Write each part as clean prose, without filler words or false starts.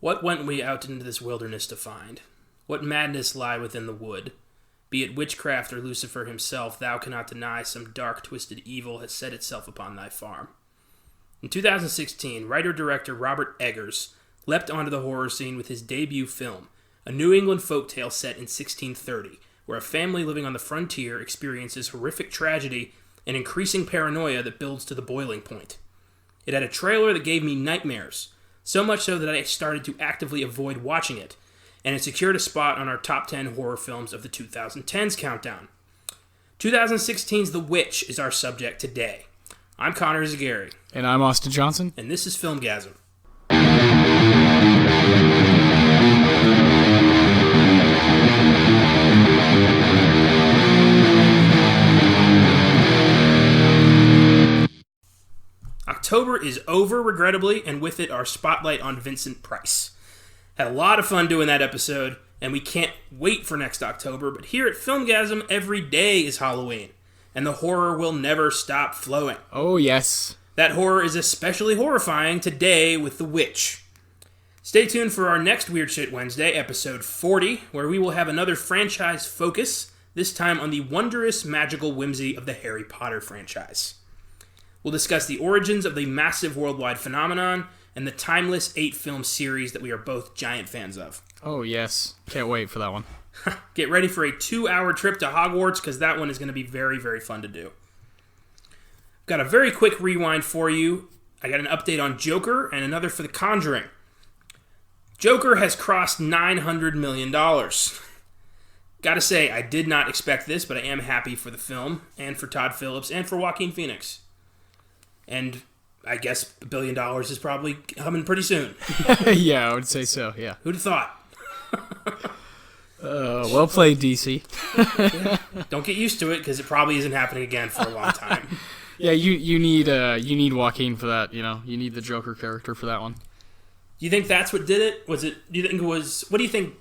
What went we out into this wilderness to find? What madness lie within the wood? Be it witchcraft or Lucifer himself, thou cannot deny some dark, twisted evil has set itself upon thy farm. In 2016, writer-director Robert Eggers leapt onto the horror scene with his debut film, a New England folktale set in 1630, where a family living on the frontier experiences horrific tragedy and increasing paranoia that builds to the boiling point. It had a trailer that gave me nightmares, so much so that I started to actively avoid watching it, and it secured a spot on our top 10 horror films of the 2010s countdown. 2016's The Witch is our subject today. I'm Connor Eyzaguirre. And I'm Austin Johnson. And this is Filmgazm. October is over, regrettably, and with it our spotlight on Vincent Price. Had a lot of fun doing that episode, and we can't wait for next October, but here at Filmgazm, every day is Halloween, and the horror will never stop flowing. Oh, yes. That horror is especially horrifying today with The Witch. Stay tuned for our next Weird Shit Wednesday, episode 40, where we will have another franchise focus, this time on the wondrous magical whimsy of the Harry Potter franchise. We'll discuss the origins of the massive worldwide phenomenon and the timeless 8-film series that we are both giant fans of. Oh, yes. Can't wait for that one. Get ready for a 2-hour trip to Hogwarts, because that one is going to be very, very fun to do. Got a very quick rewind for you. I got an update on Joker and another for The Conjuring. Joker has crossed $900 million. Gotta say, I did not expect this, but I am happy for the film, and for Todd Phillips, and for Joaquin Phoenix. And I guess $1 billion is probably coming pretty soon. Yeah, I would say so, yeah. Who'd have thought? Well played, DC. Yeah. Don't get used to it, because it probably isn't happening again for a long time. Yeah, you need Joaquin for that, you know. You need the Joker character for that one. Do you think that's what did it? Do you think it was, what do you think,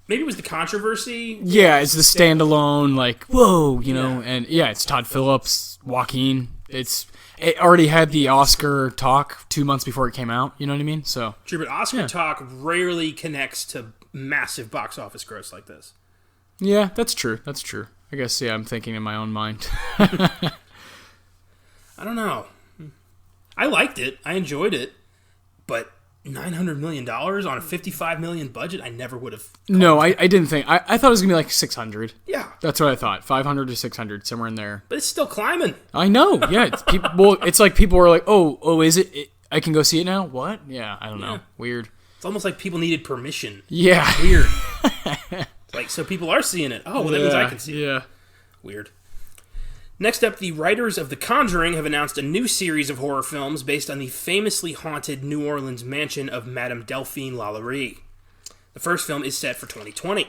maybe it was the controversy? Yeah, it's the standalone, like, whoa, you know, and yeah, it's Todd Phillips, Joaquin. It already had the Oscar talk 2 months before it came out, you know what I mean? So true, but Oscar talk rarely connects to massive box office gross like this. Yeah, that's true. I guess, yeah, I'm thinking in my own mind. I don't know. I liked it. I enjoyed it. But $900 million on a $55 million budget, I never would have. No, I didn't think. I thought it was going to be like 600. Yeah. That's what I thought. 500 to 600, somewhere in there. But it's still climbing. I know. Yeah. It's like people were like, oh, is it? I can go see it now? What? Yeah, I don't know. Weird. It's almost like people needed permission. Yeah. Weird. Like, so people are seeing it. Oh, well, that means I can see it. Yeah. Weird. Next up, the writers of The Conjuring have announced a new series of horror films based on the famously haunted New Orleans mansion of Madame Delphine Lalaurie. The first film is set for 2020.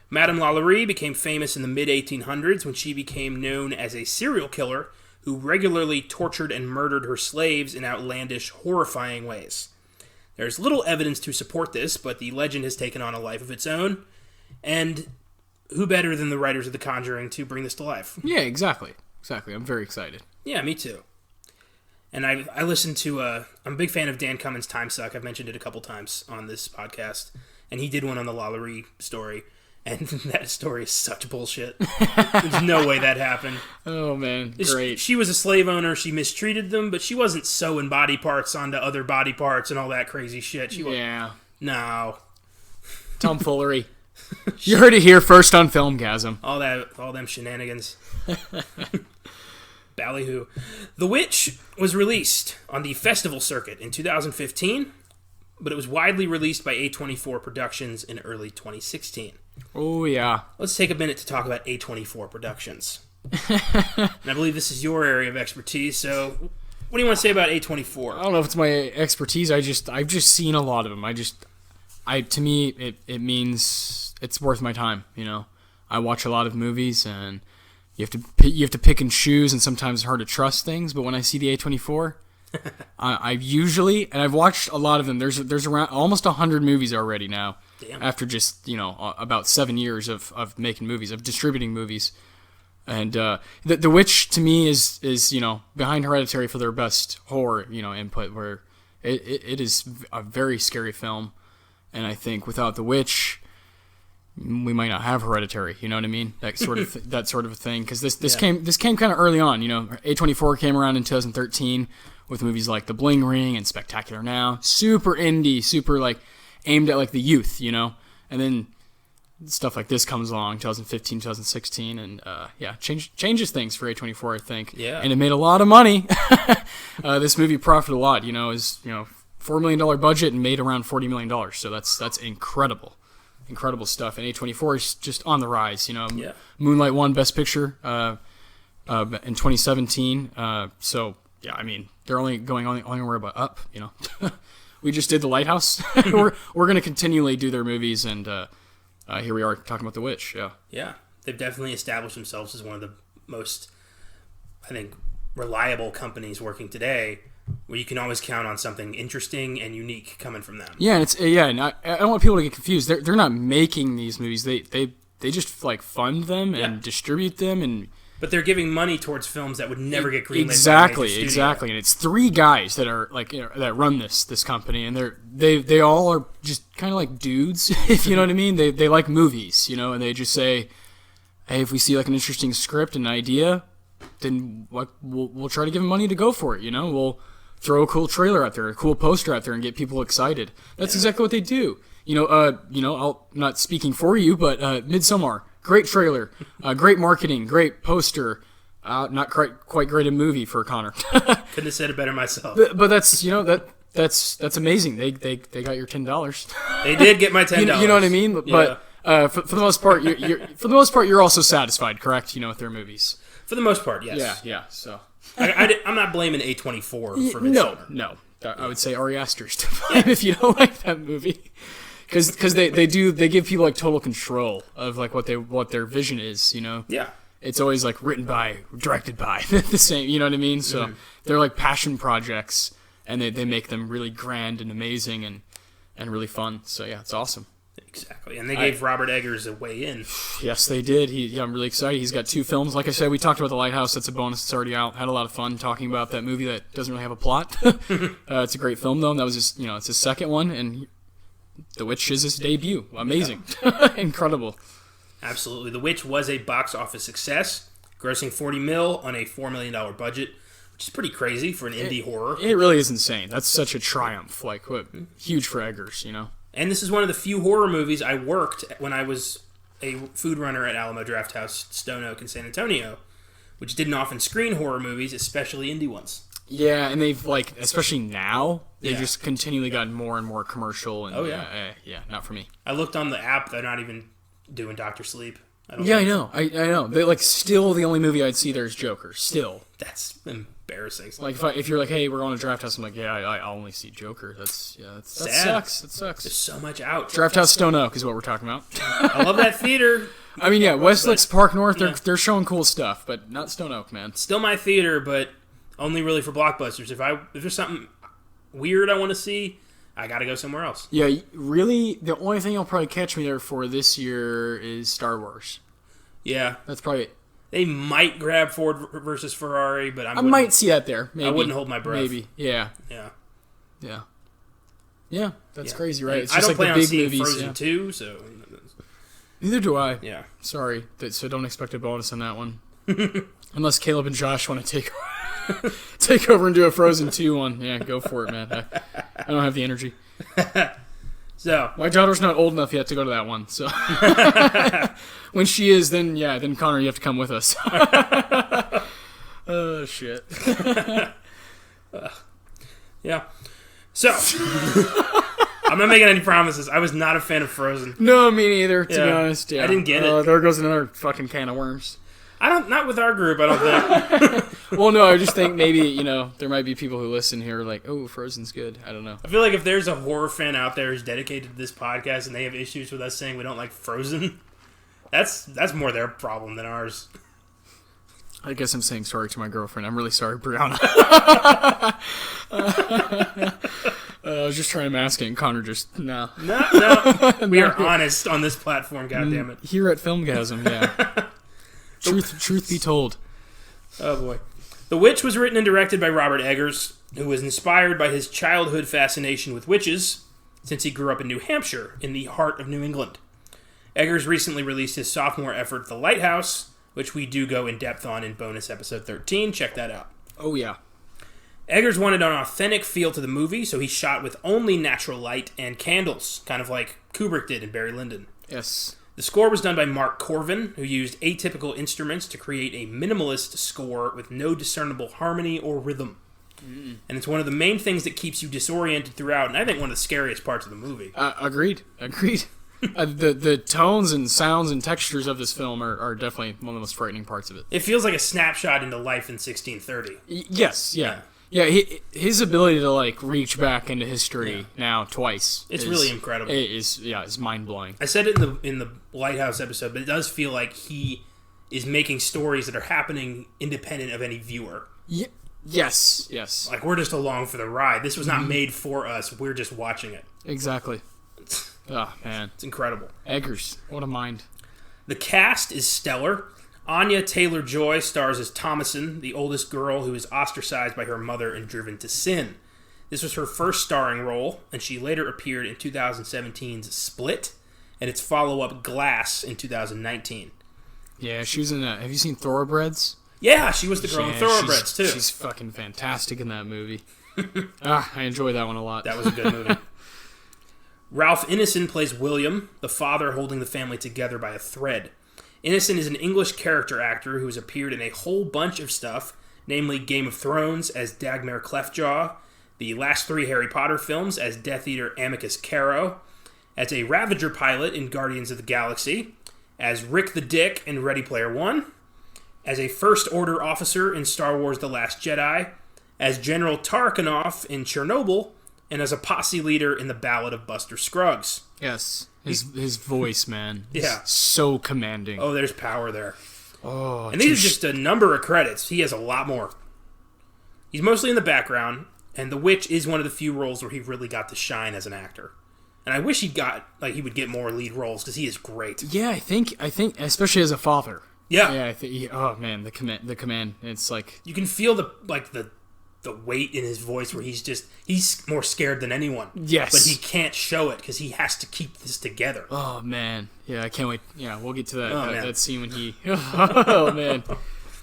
Madame Lalaurie became famous in the mid-1800s when she became known as a serial killer who regularly tortured and murdered her slaves in outlandish, horrifying ways. There's little evidence to support this, but the legend has taken on a life of its own, and who better than the writers of The Conjuring to bring this to life? Yeah, exactly. I'm very excited. Yeah, me too. And I listened to, I'm a big fan of Dan Cummins' Time Suck. I've mentioned it a couple times on this podcast. And he did one on the Lalaurie story. And that story is such bullshit. There's no way that happened. Oh, man. Great. She was a slave owner. She mistreated them, but she wasn't sewing body parts onto other body parts and all that crazy shit. Yeah. No. Tomfoolery. You heard it here first on Filmgazm. All them shenanigans. Ballyhoo. The Witch was released on the festival circuit in 2015, but it was widely released by A24 Productions in early 2016. Oh, yeah. Let's take a minute to talk about A24 Productions. And I believe this is your area of expertise, so what do you want to say about A24? I don't know if it's my expertise. I've just seen a lot of them. To me, it means it's worth my time, you know. I watch a lot of movies, and you have to pick and choose, and sometimes it's hard to trust things. But when I see the A24, I usually, and I've watched a lot of them. There's around almost 100 movies already now. Damn. After just about 7 years of making movies, of distributing movies, and the Witch to me is behind Hereditary for their best horror input. Where it is a very scary film. And I think without The Witch, we might not have Hereditary. You know what I mean? That sort of that sort of a thing. Because this came kind of early on. You know, A24 came around in 2013 with movies like The Bling Ring and Spectacular Now. Super indie, super like aimed at like the youth. You know, and then stuff like this comes along, 2015, 2016, and changes things for A24, I think. Yeah. And it made a lot of money. This movie profited a lot. You know, is $4 million budget and made around $40 million. So that's incredible. Incredible stuff. And A24 is just on the rise. You know, Moonlight won Best Picture in 2017. So yeah, I mean, they're only going only about up. You know, we just did The Lighthouse. we're going to continually do their movies, and here we are talking about The Witch. Yeah, they've definitely established themselves as one of the most, I think, reliable companies working today, where you can always count on something interesting and unique coming from them. Yeah, and and I don't want people to get confused. They're not making these movies. They just like fund them and distribute them, but they're giving money towards films that would never get greenlit. Exactly. And it's three guys that are like that run this company, and they all are just kind of like dudes, if you know what I mean. They like movies, you know, and they just say, hey, if we see like an interesting script and idea, then we'll try to give them money to go for it. You know, we'll throw a cool trailer out there, a cool poster out there, and get people excited. That's exactly what they do. I'm not speaking for you, but Midsommar. Great trailer, great marketing, great poster. Not quite great a movie for Connor. Couldn't have said it better myself. But that's that's amazing. They got your $10. They did get my $10. You know what I mean? But for the most part, you're also satisfied, correct? You know, with their movies. For the most part, yes. Yeah. So I'm not blaming A24 for Midsommar. No. I would say Ari Aster's to blame if you don't like that movie. Because they give people like total control of like what their vision is, you know. Yeah. It's always like written by, directed by the same, you know what I mean? So they're like passion projects, and they make them really grand and amazing and really fun. So yeah, it's awesome. Exactly, and they gave Robert Eggers a way in. Yes, they did. I'm really excited. He's got 2 films. Like I said, we talked about The Lighthouse. That's a bonus. It's already out. Had a lot of fun talking about that movie that doesn't really have a plot. It's a great film though. And that was just it's his second one, and The Witch is his debut. Amazing. Yeah. Incredible. Absolutely. The Witch was a box office success, grossing $40 million on a $4 million budget, which is pretty crazy for an indie horror. It really is insane. That's such a triumph. Like, huge for Eggers, you know? And this is one of the few horror movies I worked when I was a food runner at Alamo Drafthouse, Stone Oak in San Antonio, which didn't often screen horror movies, especially indie ones. Yeah, and they've, like, especially now, they've just continually gotten more and more commercial. And, not for me. I looked on the app, they're not even doing Dr. Sleep. I know. I know. They like still the only movie I'd see there is Joker. Still. That's embarrassing. Like if you're like, hey, we're going to Drafthouse, I'm like, yeah, I only see Joker. That sucks. That sucks. There's so much out. Drafthouse Stone Oak is what we're talking about. I love that theater. I mean, yeah, Westlake's Park North, they're showing cool stuff, but not Stone Oak, man. Still my theater, but only really for blockbusters. If there's something weird I want to see, I gotta go somewhere else. Yeah, really, the only thing you'll probably catch me there for this year is Star Wars. Yeah. That's probably it. They might grab Ford versus Ferrari, but I might see that there. Maybe. I wouldn't hold my breath. Maybe. Yeah. Yeah, that's crazy, right? It's just I don't plan on seeing Frozen 2, so... Neither do I. Yeah. Sorry. So don't expect a bonus on that one. Unless Caleb and Josh want to take over and do a Frozen 2 one. Yeah, go for it, man. I don't have the energy. So my daughter's not old enough yet to go to that one. So when she is, then Connor, you have to come with us. Oh shit. Yeah. So I'm not making any promises. I was not a fan of Frozen. No, me neither. To be honest, I didn't get it. There goes another fucking can of worms. Not with our group, I don't think. Well, no, I just think maybe, there might be people who listen here are like, oh, Frozen's good. I don't know. I feel like if there's a horror fan out there who's dedicated to this podcast and they have issues with us saying we don't like Frozen, that's more their problem than ours. I guess I'm saying sorry to my girlfriend. I'm really sorry, Brianna. I was just trying to mask it, and Connor just, no. No. We are honest on this platform, goddammit. Here at Filmgazm, yeah. Truth be told. Oh, boy. The Witch was written and directed by Robert Eggers, who was inspired by his childhood fascination with witches since he grew up in New Hampshire, in the heart of New England. Eggers recently released his sophomore effort, The Lighthouse, which we do go in depth on in bonus episode 13. Check that out. Oh, yeah. Eggers wanted an authentic feel to the movie, so he shot with only natural light and candles, kind of like Kubrick did in Barry Lyndon. Yes. The score was done by Mark Corvin, who used atypical instruments to create a minimalist score with no discernible harmony or rhythm. And it's one of the main things that keeps you disoriented throughout, and I think one of the scariest parts of the movie. Agreed. The tones and sounds and textures of this film are definitely one of the most frightening parts of it. It feels like a snapshot into life in 1630. Yes, yeah. Yeah, his ability to, like, reach back into history now twice. It's really incredible. It's mind-blowing. I said it in the Lighthouse episode, but it does feel like he is making stories that are happening independent of any viewer. Yes. Like, we're just along for the ride. This was not made for us. We're just watching it. Exactly. Oh, man. It's incredible. Eggers. What a mind. The cast is stellar. Anya Taylor-Joy stars as Thomason, the oldest girl who is ostracized by her mother and driven to sin. This was her first starring role, and she later appeared in 2017's Split and its follow-up Glass in 2019. Yeah, she was in that. Have you seen Thoroughbreds? Yeah, she was the girl in Thoroughbreds, too. She's fucking fantastic in that movie. I enjoy that one a lot. That was a good movie. Ralph Ineson plays William, the father holding the family together by a thread. Ineson is an English character actor who has appeared in a whole bunch of stuff, namely Game of Thrones as Dagmar Cleftjaw, the last 3 Harry Potter films as Death Eater Amicus Caro, as a Ravager pilot in Guardians of the Galaxy, as Rick the Dick in Ready Player One, as a First Order officer in Star Wars The Last Jedi, as General Tarkanoff in Chernobyl, and as a posse leader in The Ballad of Buster Scruggs. Yes. His voice, man. Yeah. So commanding. Oh, there's power there. Oh, and these are just a number of credits. He has a lot more. He's mostly in the background, and The Witch is one of the few roles where he really got to shine as an actor. And I wish he would get more lead roles, because he is great. Yeah, I think, especially as a father. Yeah. Yeah, I think. Oh man, the command. It's like you can feel the weight in his voice, where he's more scared than anyone. Yes, but he can't show it because he has to keep this together. Oh man, yeah, I can't wait. Yeah, we'll get to that scene when he. Oh man,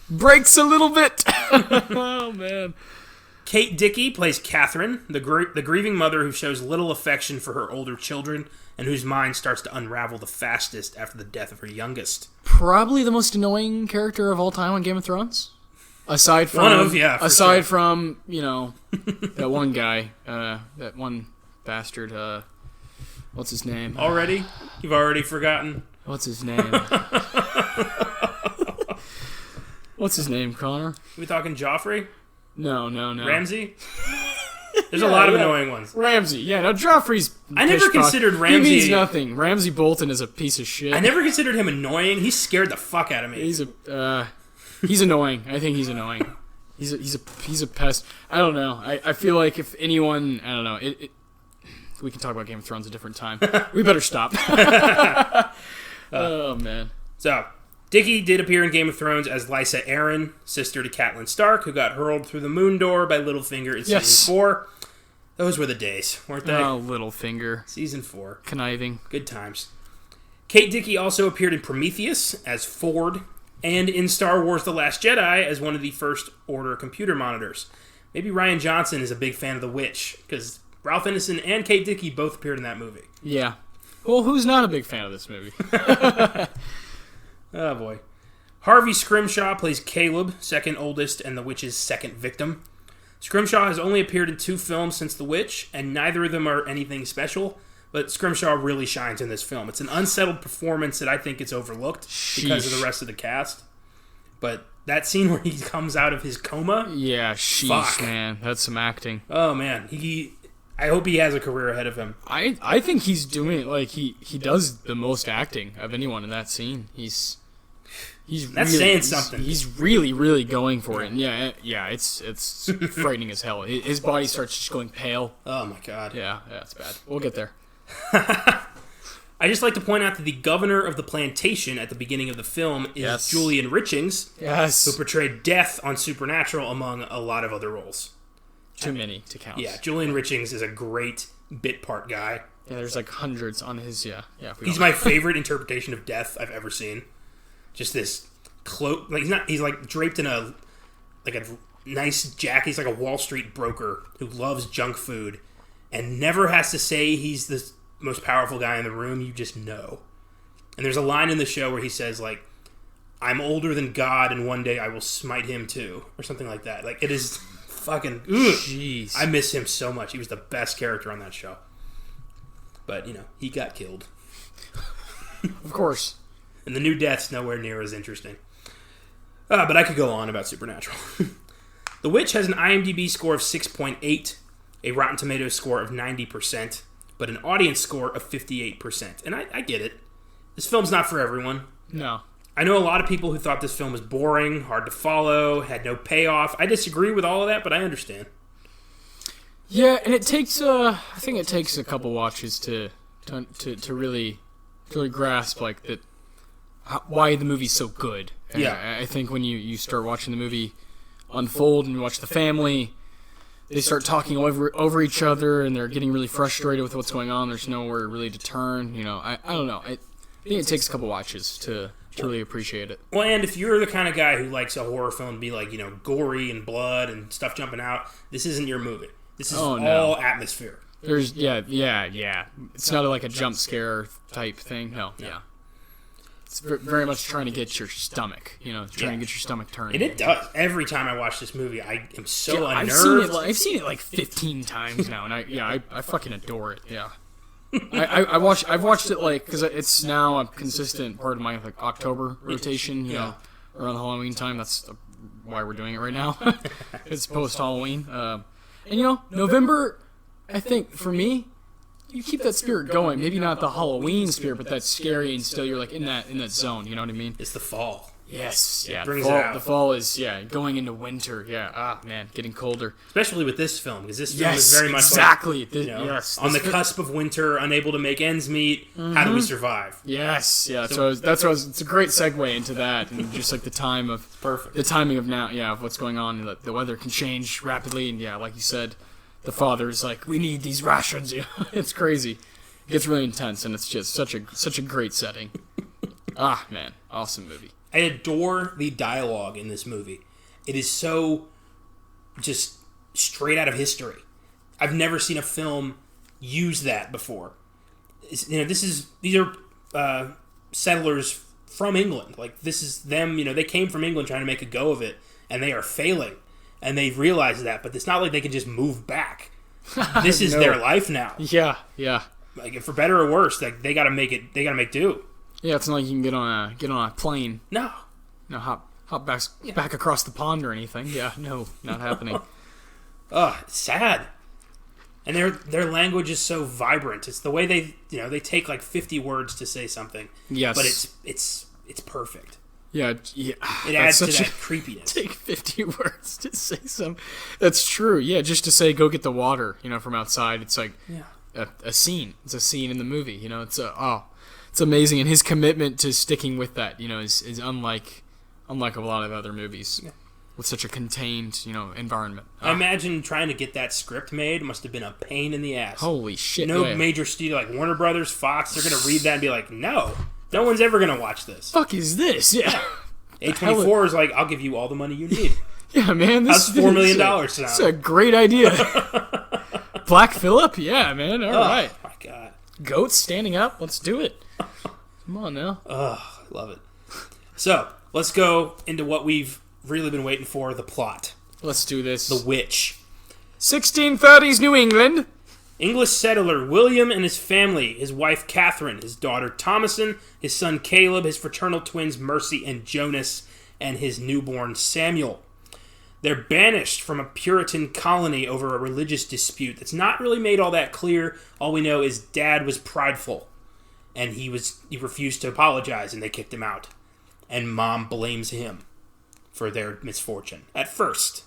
breaks a little bit. Oh man. Kate Dickie plays Catherine, the grieving mother who shows little affection for her older children and whose mind starts to unravel the fastest after the death of her youngest. Probably the most annoying character of all time on Game of Thrones. Aside from, that one guy, that one bastard, what's his name? Already? You've already forgotten? What's his name? What's his name, Connor? Are we talking Joffrey? No. Ramsay? There's a lot of annoying ones. Ramsay, yeah. No, Joffrey's... I never considered Ramsay... He means nothing. Ramsay Bolton is a piece of shit. I never considered him annoying. He scared the fuck out of me. He's annoying. I think he's annoying. He's a pest. I don't know. I feel like if anyone... I don't know. We can talk about Game of Thrones a different time. We better stop. Oh, man. So... Dickie did appear in Game of Thrones as Lysa Arryn, sister to Catelyn Stark, who got hurled through the moon door by Littlefinger in Season 4. Those were the days, weren't they? Oh, Littlefinger. Season 4. Conniving. Good times. Kate Dickie also appeared in Prometheus as Ford, and in Star Wars The Last Jedi as one of the First Order computer monitors. Maybe Rian Johnson is a big fan of The Witch, because Ralph Ineson and Kate Dickie both appeared in that movie. Yeah. Well, who's not a big fan of this movie? Oh, boy. Harvey Scrimshaw plays Caleb, second oldest and the Witch's second victim. Scrimshaw has only appeared in 2 films since The Witch, and neither of them are anything special, but Scrimshaw really shines in this film. It's an unsettled performance that I think is overlooked because of the rest of the cast. But that scene where he comes out of his coma... Yeah, sheesh, man. That's some acting. Oh, man. I hope he has a career ahead of him. I think he's doing... Like, he does the most acting of anyone in that scene. He's That's saying something. He's really, really going for it. And yeah, it's frightening as hell. His body starts just going pale. Oh my god. Yeah, it's bad. We'll get there. I just like to point out that the governor of the plantation at the beginning of the film is Julian Richings, who portrayed Death on Supernatural among a lot of other roles. Too many to count. Yeah, Julian Richings is a great bit part guy. Yeah, there's like hundreds on his. Yeah. He's my favorite interpretation of death I've ever seen. Just this cloak. Like he's like draped in a nice jacket. He's like a Wall Street broker who loves junk food and never has to say he's the most powerful guy in the room. You just know. And there's a line in the show where he says, like, I'm older than God and one day I will smite him too. Or something like that. Like, it is fucking... Jeez. I miss him so much. He was the best character on that show. But, he got killed. Of course. And the new death's nowhere near as interesting. But I could go on about Supernatural. The Witch has an IMDb score of 6.8, a Rotten Tomatoes score of 90%, but an audience score of 58%. And I get it. This film's not for everyone. No. I know a lot of people who thought this film was boring, hard to follow, had no payoff. I disagree with all of that, but I understand. Yeah, and it takes I think it takes a couple watches to really grasp like that why the movie's so good. And yeah. I think when you start watching the movie unfold and you watch the family, they start talking over each other and they're getting really frustrated with what's going on. There's nowhere really to turn. I don't know. I think it takes a couple watches to really appreciate it. Well, and if you're the kind of guy who likes a horror film to be like, gory and blood and stuff jumping out, this isn't your movie. This is all atmosphere. There's yeah. It's not like a jump scare type thing. No. Yeah. It's very much trying to get your stomach, trying to get your stomach turning. And it does. Every time I watch this movie, I am so unnerved. I've seen it like 15 times now, and I fucking adore it. Yeah. I've watched it like because it's now a consistent part of my like October rotation. Around the Halloween time. That's why we're doing it right now. It's post Halloween, and November. I think for me, you keep that spirit going. Maybe not the Halloween spirit, but that's scary and still you're like in that zone. You know what I mean? It's the fall. Yes, yeah. Brings it out. The fall is going into winter. Yeah, getting colder. Especially with this film, because this film is very much exactly. Like, on the cusp of winter, unable to make ends meet. Mm-hmm. How do we survive? Yes, yeah. So it's a great segue into that, and just like the timing of now, of what's going on. The weather can change rapidly, and like you said, the father's like, we need these rations. It's crazy. It gets really intense, and it's just such a great setting. Man, awesome movie. I adore the dialogue in this movie. It is so just straight out of history. I've never seen a film use that before. These are settlers from England. Like, this is them, they came from England trying to make a go of it, and they are failing. And they realize that, but it's not like they can just move back. This is their life now. Yeah. Like, for better or worse, like they gotta make do. Yeah, it's not like you can get on a plane. No, hop back across the pond or anything. Yeah, no, not happening. It's sad. And their language is so vibrant. It's the way they take like 50 words to say something. Yes, but it's perfect. Yeah. It adds to that creepiness. Take 50 words to say something. That's true. Yeah, just to say go get the water, from outside. It's like a scene. It's a scene in the movie. It's amazing, and his commitment to sticking with that, is unlike a lot of other movies with such a contained, environment. I imagine trying to get that script made must have been a pain in the ass. Holy shit! Major studio like Warner Brothers, Fox, they're gonna read that and be like, no one's ever gonna watch this. Fuck is this? Yeah. A24 is like, I'll give you all the money you need. Yeah, man. That's $4 million now. It's a great idea. Black Phillip? Yeah, man. All right. Oh my god. Goats standing up. Let's do it. Come on now. Oh, love it. So, let's go into what we've really been waiting for, the plot. Let's do this. The Witch. 1630s New England. English settler William and his family, his wife Catherine, his daughter Thomason, his son Caleb, his fraternal twins Mercy and Jonas, and his newborn Samuel. They're banished from a Puritan colony over a religious dispute that's not really made all that clear. All we know is Dad was prideful. And he refused to apologize, and they kicked him out. And Mom blames him for their misfortune. At first.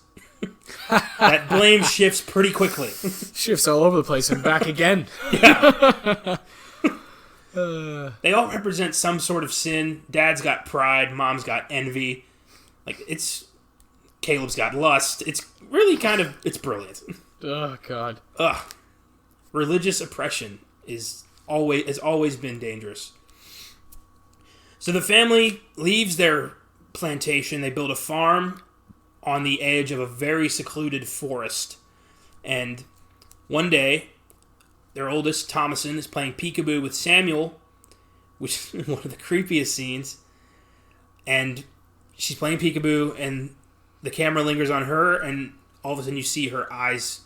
That blame shifts pretty quickly. Shifts all over the place and back again. Yeah. They all represent some sort of sin. Dad's got pride. Mom's got envy. Caleb's got lust. It's really it's brilliant. Oh, God. Religious oppression. has always been dangerous. So the family leaves their plantation. They build a farm on the edge of a very secluded forest. And one day, their oldest, Thomason, is playing peekaboo with Samuel, which is one of the creepiest scenes. And she's playing peekaboo, and the camera lingers on her, and all of a sudden you see her eyes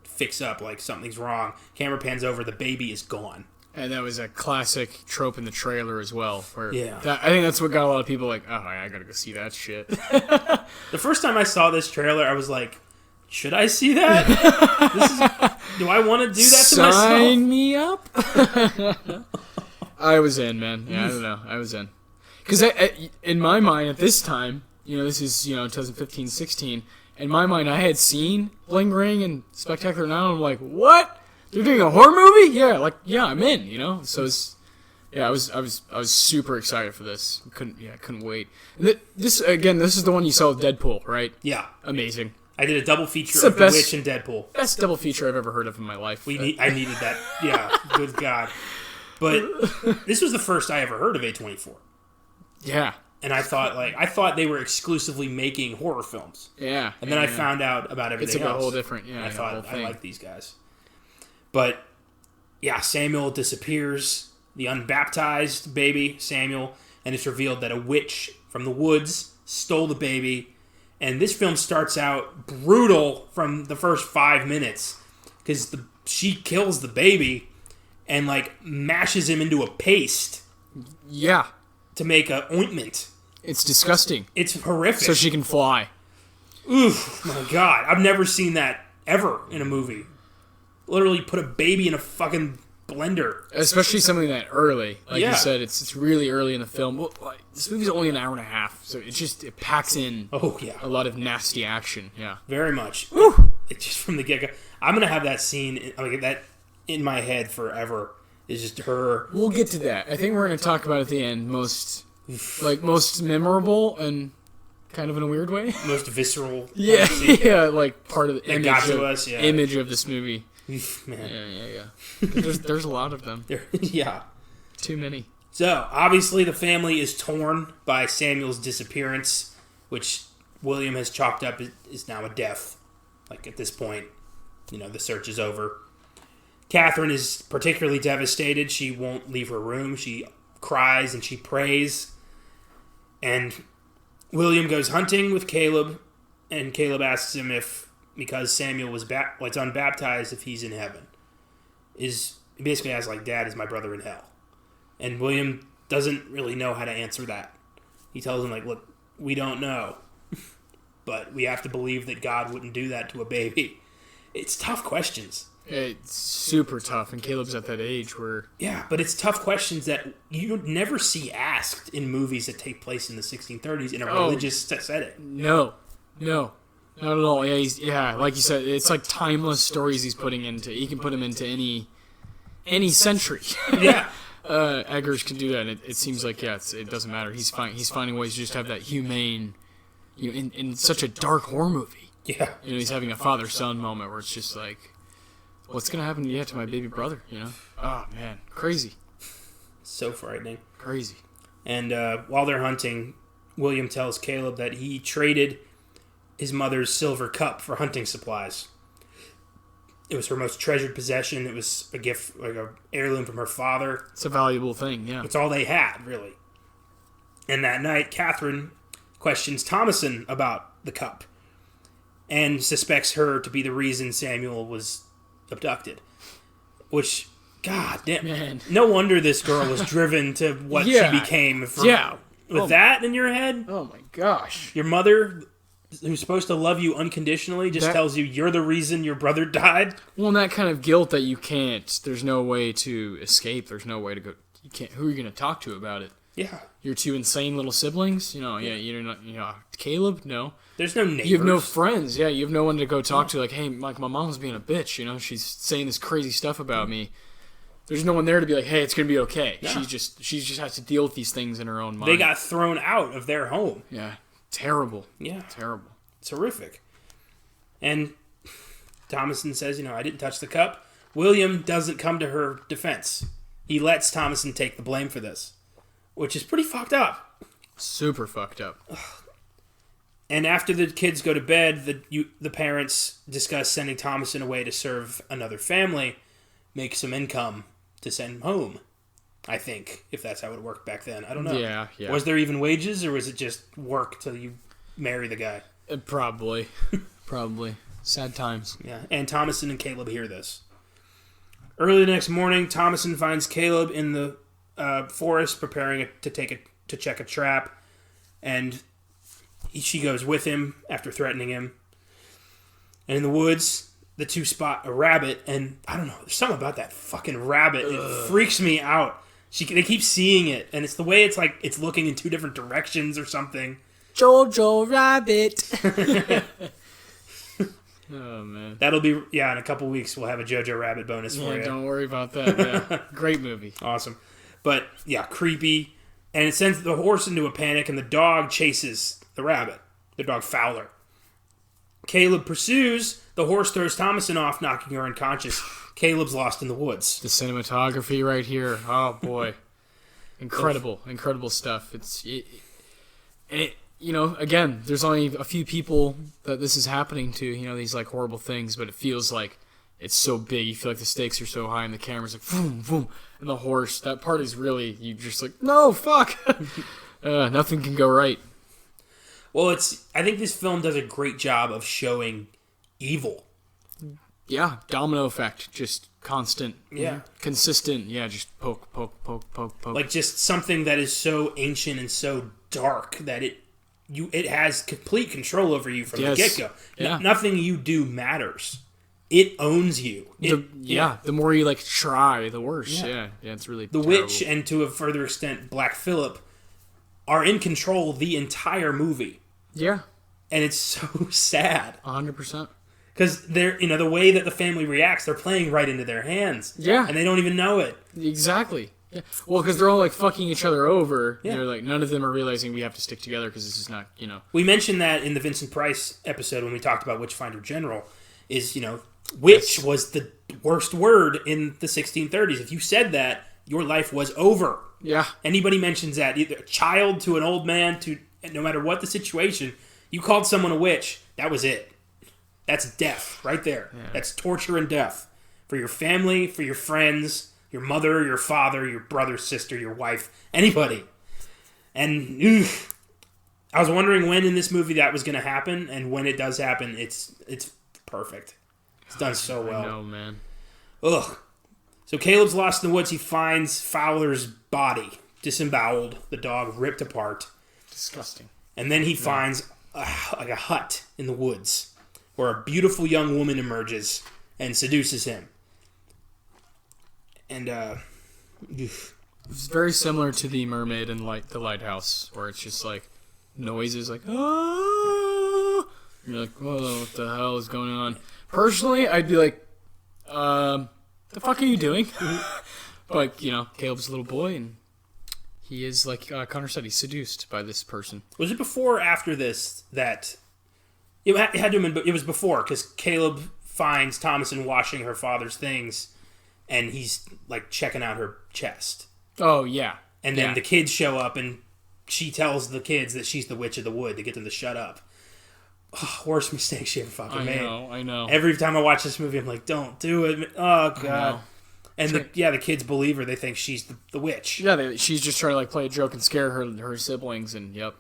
fix up like something's wrong. Camera pans over, the baby is gone. And that was a classic trope in the trailer as well. Where Yeah. I think that's what got a lot of people like, oh, I gotta go see that shit. The first time I saw this trailer, I was like, should I see that? Do I want to do that to myself? Sign me up. I was in, man. Yeah, I don't know. I was in. Because in my mind, at this time, this is, 2015, 16, in my mind, I had seen Bling Ring and Spectacular Now, and I'm like, what? They're doing a horror movie? Yeah, I'm in, So it's, I was super excited for this. Couldn't wait. This is the one you saw with Deadpool, right? Yeah. Amazing. I did a double feature of The Witch and Deadpool. Best double feature I've ever heard of in my life. I needed that. Yeah, good God. But this was the first I ever heard of A24. Yeah. And I thought they were exclusively making horror films. Yeah. And then I found out about everything else. It's a whole different, I thought, I like these guys. But, yeah, Samuel disappears. The unbaptized baby, Samuel. And it's revealed that a witch from the woods stole the baby. And this film starts out brutal from the first 5 minutes. Because she kills the baby and, mashes him into a paste. Yeah. To make an ointment. It's disgusting. It's horrific. So she can fly. Oof, my God. I've never seen that ever in a movie. Literally put a baby in a fucking blender. Especially something that early. Like Yeah. you said, it's really early in the film. Well, this movie's only an hour and a half, so it packs in a lot of nasty action. Yeah. Very much. It's just from the get-go. I'm going to have that scene, that in my head forever. It's just her. We'll get to that. I think we're going to talk about at the end most memorable and kind of in a weird way. Most visceral. Yeah, part of the image of this movie. Man. Yeah. There's a lot of them. Yeah. Too many. So, obviously the family is torn by Samuel's disappearance, which William has chalked up is now a death. At this point, the search is over. Catherine is particularly devastated. She won't leave her room. She cries and she prays. And William goes hunting with Caleb, and Caleb asks him if, because Samuel was unbaptized, if he's in heaven. He basically asks, Dad, is my brother in hell? And William doesn't really know how to answer that. He tells him, look, we don't know. But we have to believe that God wouldn't do that to a baby. It's tough questions. It's super tough, and Caleb's at that age where... Yeah, but it's tough questions that you never see asked in movies that take place in the 1630s in a religious setting. No, not at all. Yeah, like you said, it's like timeless stories he's putting into... He can put them into any century. Yeah. Eggers can do that, and it seems like, it doesn't matter. He's finding ways to just have that humane... in such a dark horror movie. Yeah. He's having a father-son moment where it's just what's going to happen to my baby brother, Oh, man. Crazy. So frightening. Crazy. And while they're hunting, William tells Caleb that he traded his mother's silver cup for hunting supplies. It was her most treasured possession. It was a gift, an heirloom from her father. It's a valuable thing, yeah. It's all they had, really. And that night, Catherine questions Thomason about the cup and suspects her to be the reason Samuel was abducted. Which, god damn, man. No wonder this girl was driven to what she became. With that in your head? Oh my gosh. Your mother, who's supposed to love you unconditionally, tells you you're the reason your brother died? Well, and that kind of guilt that you can't, there's no way to escape, there's no way to go, you can't, who are you going to talk to about it? Yeah. Your two insane little siblings? You're not, Caleb? No. There's no neighbors. You have no friends. Yeah, you have no one to go talk to. Hey, my mom's being a bitch, she's saying this crazy stuff about me. There's no one there to be hey, it's going to be okay. No. She just has to deal with these things in her own mind. They got thrown out of their home. Yeah. Terrible. Yeah. Terrible. It's horrific. And Thomason says, I didn't touch the cup. William doesn't come to her defense. He lets Thomason take the blame for this, which is pretty fucked up. Super fucked up. And after the kids go to bed, the parents discuss sending Thomason away to serve another family, make some income to send him home. I think, if that's how it worked back then. I don't know. Yeah. Was there even wages, or was it just work till you marry the guy? Probably. Sad times. Yeah, and Thomason and Caleb hear this. Early the next morning, Thomason finds Caleb in the forest preparing to check a trap, and she goes with him after threatening him. And in the woods, the two spot a rabbit, and I don't know, there's something about that fucking rabbit. It freaks me out. They keep seeing it, and it's the way it's like it's looking in two different directions or something. Jojo Rabbit. Oh, man. That'll be, in a couple weeks we'll have a Jojo Rabbit bonus for you. Don't worry about that. Yeah. Great movie. Awesome. But, creepy. And it sends the horse into a panic, and the dog chases the rabbit. The dog Fowler. Caleb pursues. The horse throws Thomason off, knocking her unconscious. Caleb's lost in the woods. The cinematography right here. Oh, boy. Incredible stuff. Again, there's only a few people that this is happening to, these like horrible things, but it feels like it's so big. You feel like the stakes are so high and the camera's like boom, boom. And the horse, that part is really, you just like, no, fuck. Nothing can go right. Well, I think this film does a great job of showing evil. Yeah, domino effect, just constant. Yeah. Consistent, just poke. Like just something that is so ancient and so dark that it has complete control over you from the get-go. Yeah. Nothing you do matters. It owns you. The more you try, the worse. Yeah, it's really The terrible. witch, and to a further extent, Black Phillip, are in control the entire movie. Yeah. And it's so sad. 100%. Because they're, the way that the family reacts, they're playing right into their hands. Yeah. And they don't even know it. Exactly. Yeah. Well, because they're all fucking each other over. Yeah. They're none of them are realizing we have to stick together because this is not, We mentioned that in the Vincent Price episode when we talked about Witchfinder General, is, witch was the worst word in the 1630s. If you said that, your life was over. Yeah. Anybody mentions that, either a child to an old man, to no matter what the situation, you called someone a witch, that was it. That's death right there. Yeah. That's torture and death for your family, for your friends, your mother, your father, your brother, sister, your wife, anybody. And I was wondering when in this movie that was going to happen, and when it does happen, it's perfect. It's done so well. I know, man. Ugh. So Caleb's lost in the woods. He finds Fowler's body, disemboweled, the dog ripped apart. Disgusting. And then he finds a hut in the woods where a beautiful young woman emerges and seduces him. And, it's very similar to the mermaid in the lighthouse, where it's just noises ah! You're like, whoa, what the hell is going on? Personally, I'd be like, the fuck are you doing? But, Caleb's a little boy, and he is, Connor said, he's seduced by this person. Was it before or after this that... It had to have been, but it was before, because Caleb finds Thomason washing her father's things, and he's, checking out her chest. Oh, yeah. And then the kids show up, and she tells the kids that she's the witch of the wood to get them to shut up. Oh, worst mistake she ever fucking made. I know. Every time I watch this movie, I'm like, don't do it. Oh, God. And the kids believe her. They think she's the witch. Yeah, she's just trying to play a joke and scare her siblings, and Yeah.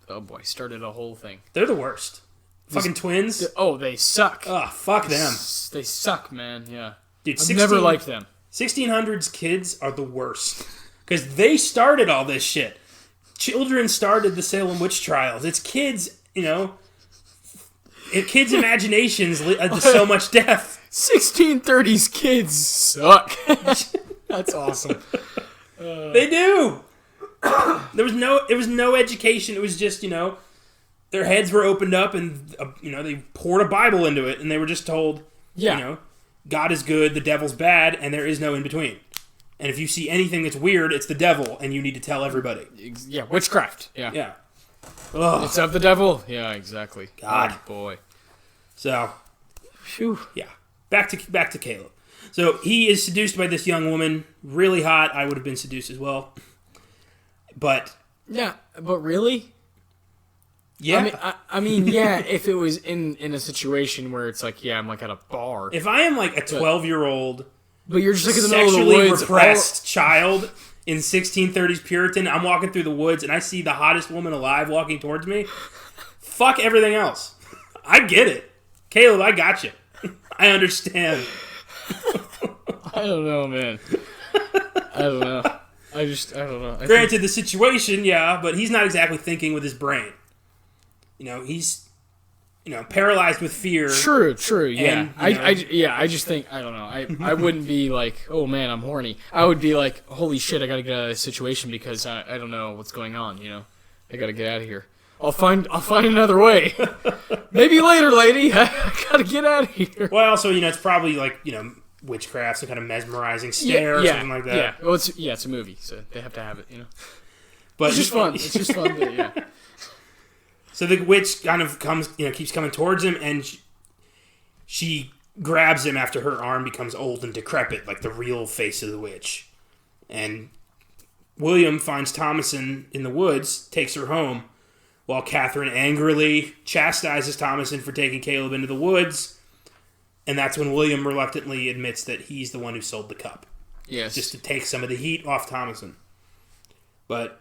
Oh, boy, started a whole thing. They're the worst. Fucking twins. Oh, they suck. Oh, fuck them. They suck, man. Yeah. Dude, I've never liked them. 1600s kids are the worst. Because they started all this shit. Children started the Salem witch trials. It's kids, kids' imaginations lead to so much death. 1630s kids suck. That's awesome. They do. There was no education. It was just, their heads were opened up and, they poured a Bible into it and they were just told, God is good, the devil's bad, and there is no in between. And if you see anything that's weird, it's the devil, and you need to tell everybody. Yeah, witchcraft. Yeah. Yeah. Ugh. It's of the devil. Yeah, exactly. God. Oh, boy. So, phew. Yeah. Back to Caleb. So he is seduced by this young woman, really hot. I would have been seduced as well. But yeah, but really? Yeah. I mean, yeah, if it was in a situation where it's like, yeah, I'm like at a bar. If I am like a 12-year-old, but you're just like in the middle of the sexually woods, repressed child in 1630s Puritan, I'm walking through the woods and I see the hottest woman alive walking towards me. Fuck everything else. I get it. Caleb, I got you. I understand. I don't know, man. I don't know. I don't know. Granted, the situation, yeah, but he's not exactly thinking with his brain. He's, paralyzed with fear. True, yeah. And, I just think, I don't know. I wouldn't be like, oh man, I'm horny. I would be like, holy shit, I gotta get out of this situation because I don't know what's going on, I gotta get out of here. I'll find another way. Maybe later, lady. I gotta get out of here. Well, also, it's probably like, witchcraft, some kind of mesmerizing stare or something like that. Yeah, well, it's a movie, so they have to have it, But it's just fun. It's just fun, but yeah. So the witch kind of comes, keeps coming towards him, and she grabs him after her arm becomes old and decrepit, like the real face of the witch. And William finds Thomasin in the woods, takes her home, while Catherine angrily chastises Thomasin for taking Caleb into the woods. And that's when William reluctantly admits that he's the one who sold the cup. Yes. Just to take some of the heat off Thomasin. But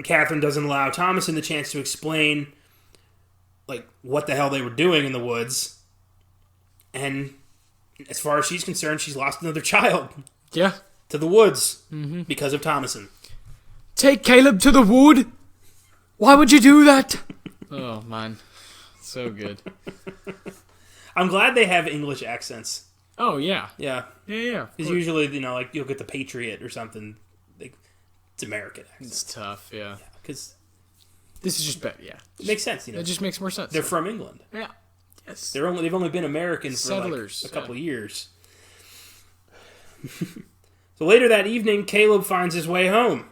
Catherine doesn't allow Thomasin the chance to explain, like, what the hell they were doing in the woods. And as far as she's concerned, she's lost another child. Yeah. To the woods. Because of Thomasin. Take Caleb to the wood? Why would you do that? Oh, man. So good. I'm glad they have English accents. Oh, yeah. Yeah. Yeah. Because usually, like, you'll get the Patriot or something. It's American accent. It's tough, yeah. Because this is just better, yeah. it makes sense, It just makes more sense. They're from England. Yeah. Yes. They've only been Americans Settlers, for like a couple of years. So later that evening, Caleb finds his way home.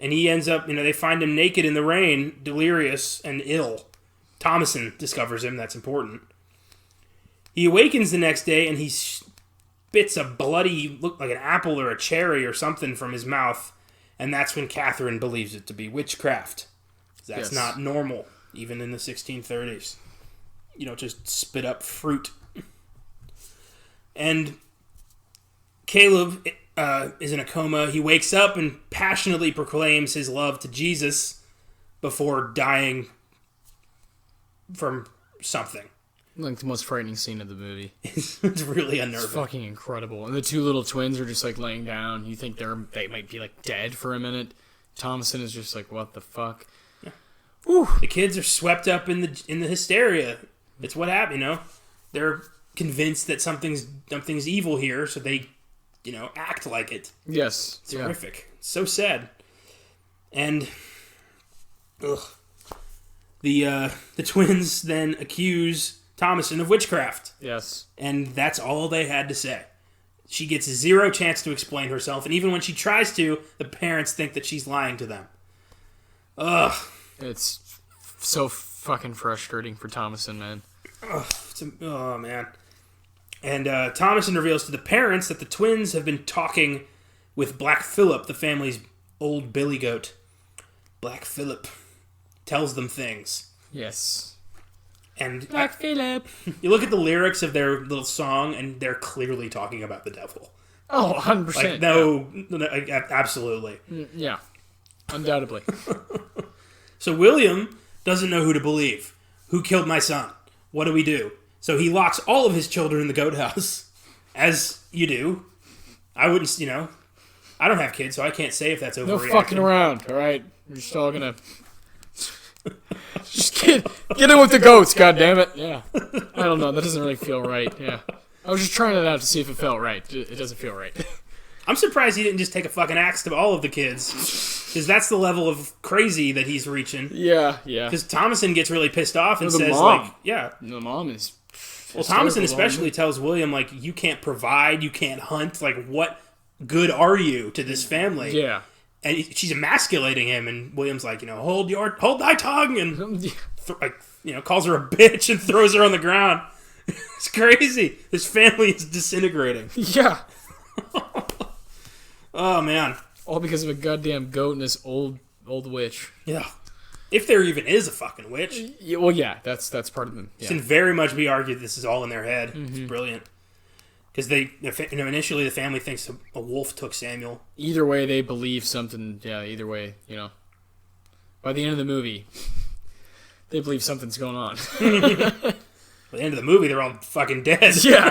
And he ends up, they find him naked in the rain, delirious and ill. Thomasin discovers him, that's important. He awakens the next day and he spits a bloody, look like an apple or a cherry or something from his mouth. And that's when Catherine believes it to be witchcraft. That's not normal, even in the 1630s. You don't just spit up fruit. And Caleb is in a coma. He wakes up and passionately proclaims his love to Jesus before dying from something. Like the most frightening scene of the movie. It's really unnerving. It's fucking incredible. And the two little twins are just like laying down. You think they might be like dead for a minute. Thomasin is just like, what the fuck? Yeah. The kids are swept up in the hysteria. It's what happened, They're convinced that something's evil here, so they, act like it. Yes. It's horrific. It's so sad. And the twins then accuse Thomasin of witchcraft. Yes. And that's all they had to say. She gets zero chance to explain herself, and even when she tries to, the parents think that she's lying to them. Ugh. It's so fucking frustrating for Thomasin, man. Oh, man. And Thomasin reveals to the parents that the twins have been talking with Black Phillip, the family's old billy goat. Black Phillip tells them things. Yes. And Black Phillip. You look at the lyrics of their little song, and they're clearly talking about the devil. Oh, 100%. No, absolutely. Yeah, undoubtedly. So William doesn't know who to believe. Who killed my son? What do we do? So he locks all of his children in the goat house, as you do. I wouldn't, I don't have kids, so I can't say if that's overreacting. No fucking around, all right? We're just all gonna... Just get in with the goats, goddammit. Yeah. I don't know, that doesn't really feel right, yeah. I was just trying it out to see if it felt right. It doesn't feel right. I'm surprised he didn't just take a fucking axe to all of the kids. Because that's the level of crazy that he's reaching. Yeah. Because Thomasin gets really pissed off and says, mom. The mom is... Well, Thomasin especially tells William, you can't provide, you can't hunt. What good are you to this family? Yeah. And she's emasculating him, and William's like, hold thy tongue, and calls her a bitch and throws her on the ground. It's crazy. This family is disintegrating. Yeah. Oh, man. All because of a goddamn goat and this old witch. Yeah. If there even is a fucking witch. Yeah, well, yeah, that's part of them. It can very much be argued this is all in their head. It's brilliant. Because initially the family thinks a wolf took Samuel. Either way, they believe something. Yeah, either way, By the end of the movie, they believe something's going on. By the end of the movie, they're all fucking dead. Yeah.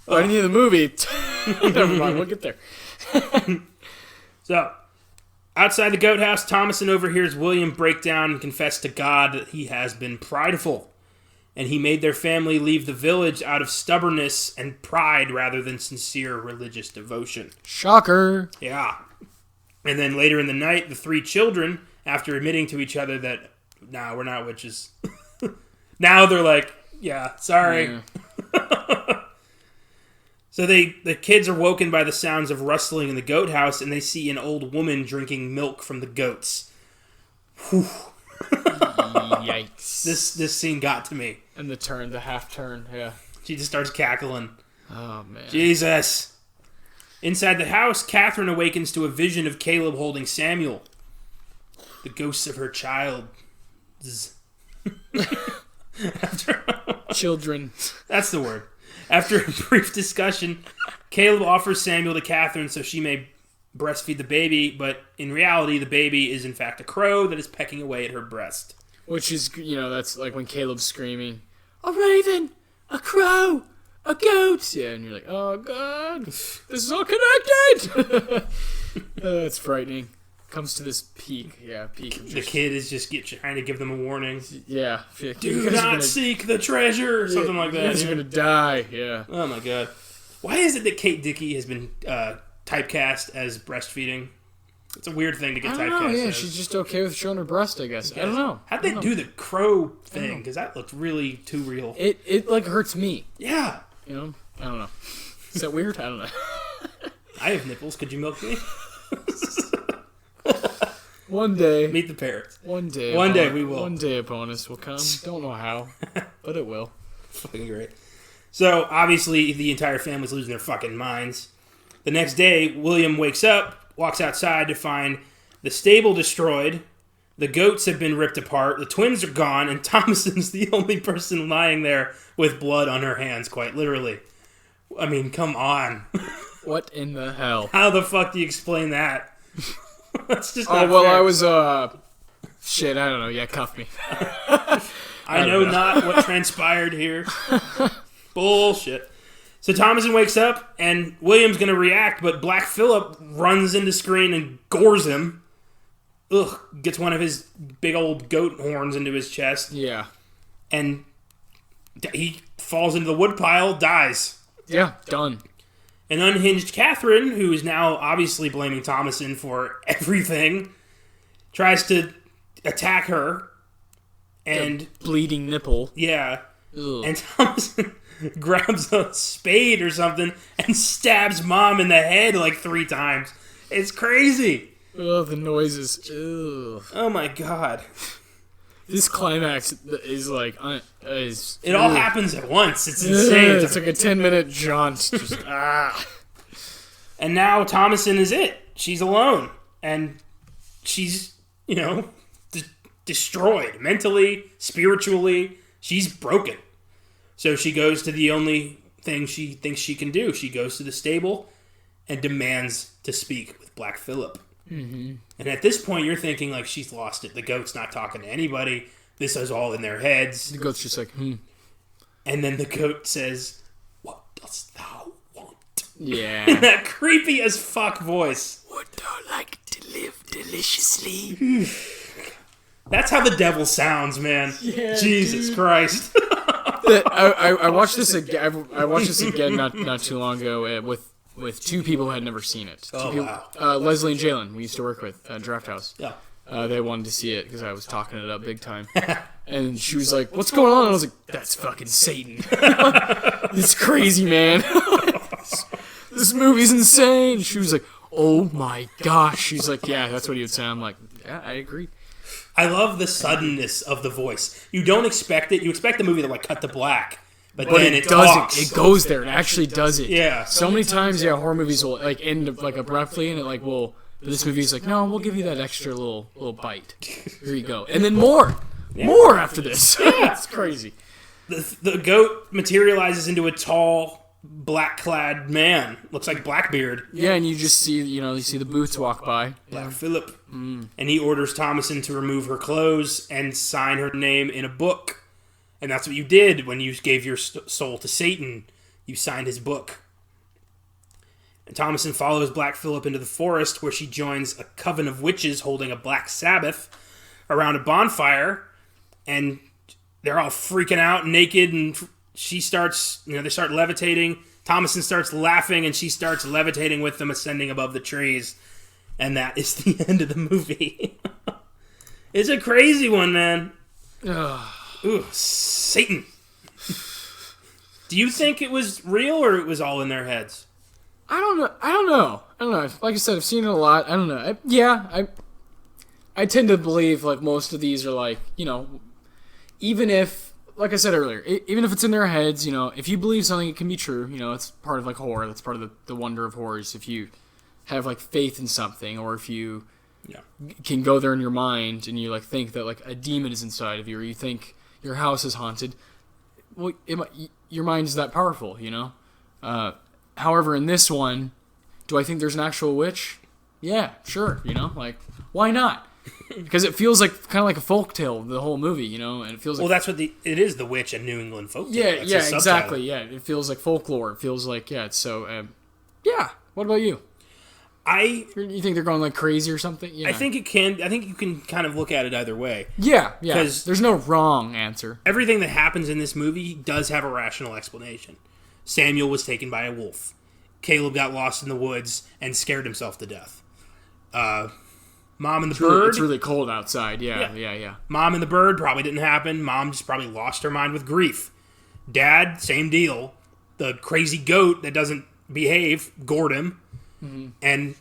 By the end of the movie, never mind, we'll get there. So, outside the goat house, Thomason overhears William break down and confess to God that he has been prideful. And he made their family leave the village out of stubbornness and pride rather than sincere religious devotion. Shocker. Yeah. And then later in the night, the three children, after admitting to each other that, nah, we're not witches. Now they're like, yeah, sorry. Yeah. So the kids are woken by the sounds of rustling in the goat house, and they see an old woman drinking milk from the goats. Whew. Yikes. This scene got to me. And the half turn, yeah. She just starts cackling. Oh, man. Jesus. Inside the house, Catherine awakens to a vision of Caleb holding Samuel. The ghosts of her child. Children. That's the word. After a brief discussion, Caleb offers Samuel to Catherine so she may breastfeed the baby, but in reality, the baby is in fact a crow that is pecking away at her breast. Which is, that's like when Caleb's screaming, a raven, a crow, a goat. Yeah, and you're like, oh, God, this is all connected. It's frightening. Comes to this peak. Yeah, peak. Of the kid is just trying to give them a warning. Yeah. Do not seek the treasure, or something like that. You guys are going to die, yeah. Oh, my God. Why is it that Kate Dickie has been typecast as breastfeeding? It's a weird thing to get typecast as. She's just okay with showing her breast, I guess. I don't know. How'd they do the crow thing? Because that looked really too real. It like hurts me. Yeah. I don't know. Is that weird? I don't know. I have nipples. Could you milk me? One day. Meet the parrots. One day we will. One day a bonus will come. Don't know how, but it will. Fucking great. So, obviously, the entire family's losing their fucking minds. The next day, William wakes up, walks outside to find the stable destroyed, the goats have been ripped apart, the twins are gone, and Thomason's the only person lying there with blood on her hands, quite literally. I mean, come on. What in the hell? How the fuck do you explain that? That's just not well, fair. I was, shit, I don't know. Yeah, cuff me. I know not what transpired here. Bullshit. So Thomason wakes up, and William's going to react, but Black Phillip runs into screen and gores him. Ugh. Gets one of his big old goat horns into his chest. Yeah. And he falls into the woodpile, dies. Yeah, done. An unhinged Catherine, who is now obviously blaming Thomason for everything, tries to attack her. And the bleeding nipple. Yeah. Ugh. And Thomason grabs a spade or something and stabs Mom in the head like 3 times. It's crazy. Oh, the noises. Ugh. Oh my God. This climax is like... It all happens at once. It's insane. It's like a 10-minute jaunt. Just, And now Thomason is it. She's alone. And she's, destroyed. Mentally, spiritually. She's broken. So she goes to the only thing she thinks she can do. She goes to the stable and demands to speak with Black Phillip. Mm-hmm. And at this point, you're thinking, like, she's lost it. The goat's not talking to anybody. This is all in their heads. The goat's just like, And then the goat says, "What dost thou want?" Yeah. In that creepy as fuck voice. Would thou like to live deliciously? That's how the devil sounds, man. Yeah, Jesus dude. Christ. I watched this again. I watched this again not too long ago with 2 people who had never seen it. Wow. Leslie and Jalen, we used to work with at Draft House. Yeah. They wanted to see it because I was talking it up big time. And she was like, "What's going on?" And I was like, "That's fucking Satan." It's crazy, man. This movie's insane. She was like, "Oh my gosh." She's like, "Yeah, that's what he would say." I'm like, "Yeah, I agree." I love the suddenness of the voice. You don't expect it. You expect the movie to like cut to black, but then it talks. It goes there. It actually does it. Yeah. So many times, horror movies will like end like abruptly, and it like will. This movie's like, no, we'll give you that extra little bite. Here you go, and then more after this. Yeah. It's crazy. The goat materializes into a tall, black-clad man. Looks like Blackbeard. Yeah, and you just see, you see the boots walk by. Black Phillip. And he orders Thomason to remove her clothes and sign her name in a book. And that's what you did when you gave your soul to Satan. You signed his book. And Thomason follows Black Phillip into the forest, where she joins a coven of witches holding a black Sabbath around a bonfire. And they're all freaking out, naked, and she starts, they start levitating. Thomason starts laughing, and she starts levitating with them, ascending above the trees. And that is the end of the movie. It's a crazy one, man. Ooh, Satan. Do you think it was real, or it was all in their heads? I don't know. Like I said, I've seen it a lot. I don't know. I tend to believe, like, most of these are, like, even if, like I said earlier, even if it's in their heads, if you believe something, it can be true. It's part of, like, horror. That's part of the wonder of horrors. If you have, like, faith in something, or if you can go there in your mind and you, like, think that, like, a demon is inside of you, or you think your house is haunted, well, your mind is that powerful, However, in this one, do I think there's an actual witch? Yeah, sure, like, why not? Because it feels like kind of like a folktale, the whole movie, and it feels like... Well, that's what it is, the witch, a New England folktale. Yeah, exactly, yeah. It feels like folklore. It feels like, it's so... What about you? You think they're going, like, crazy or something? Yeah. I think you can kind of look at it either way. Yeah. Because there's no wrong answer. Everything that happens in this movie does have a rational explanation. Samuel was taken by a wolf. Caleb got lost in the woods and scared himself to death. Mom and the bird... It's really cold outside, yeah. Mom and the bird probably didn't happen. Mom just probably lost her mind with grief. Dad, same deal. The crazy goat that doesn't behave gored him. Mm-hmm. And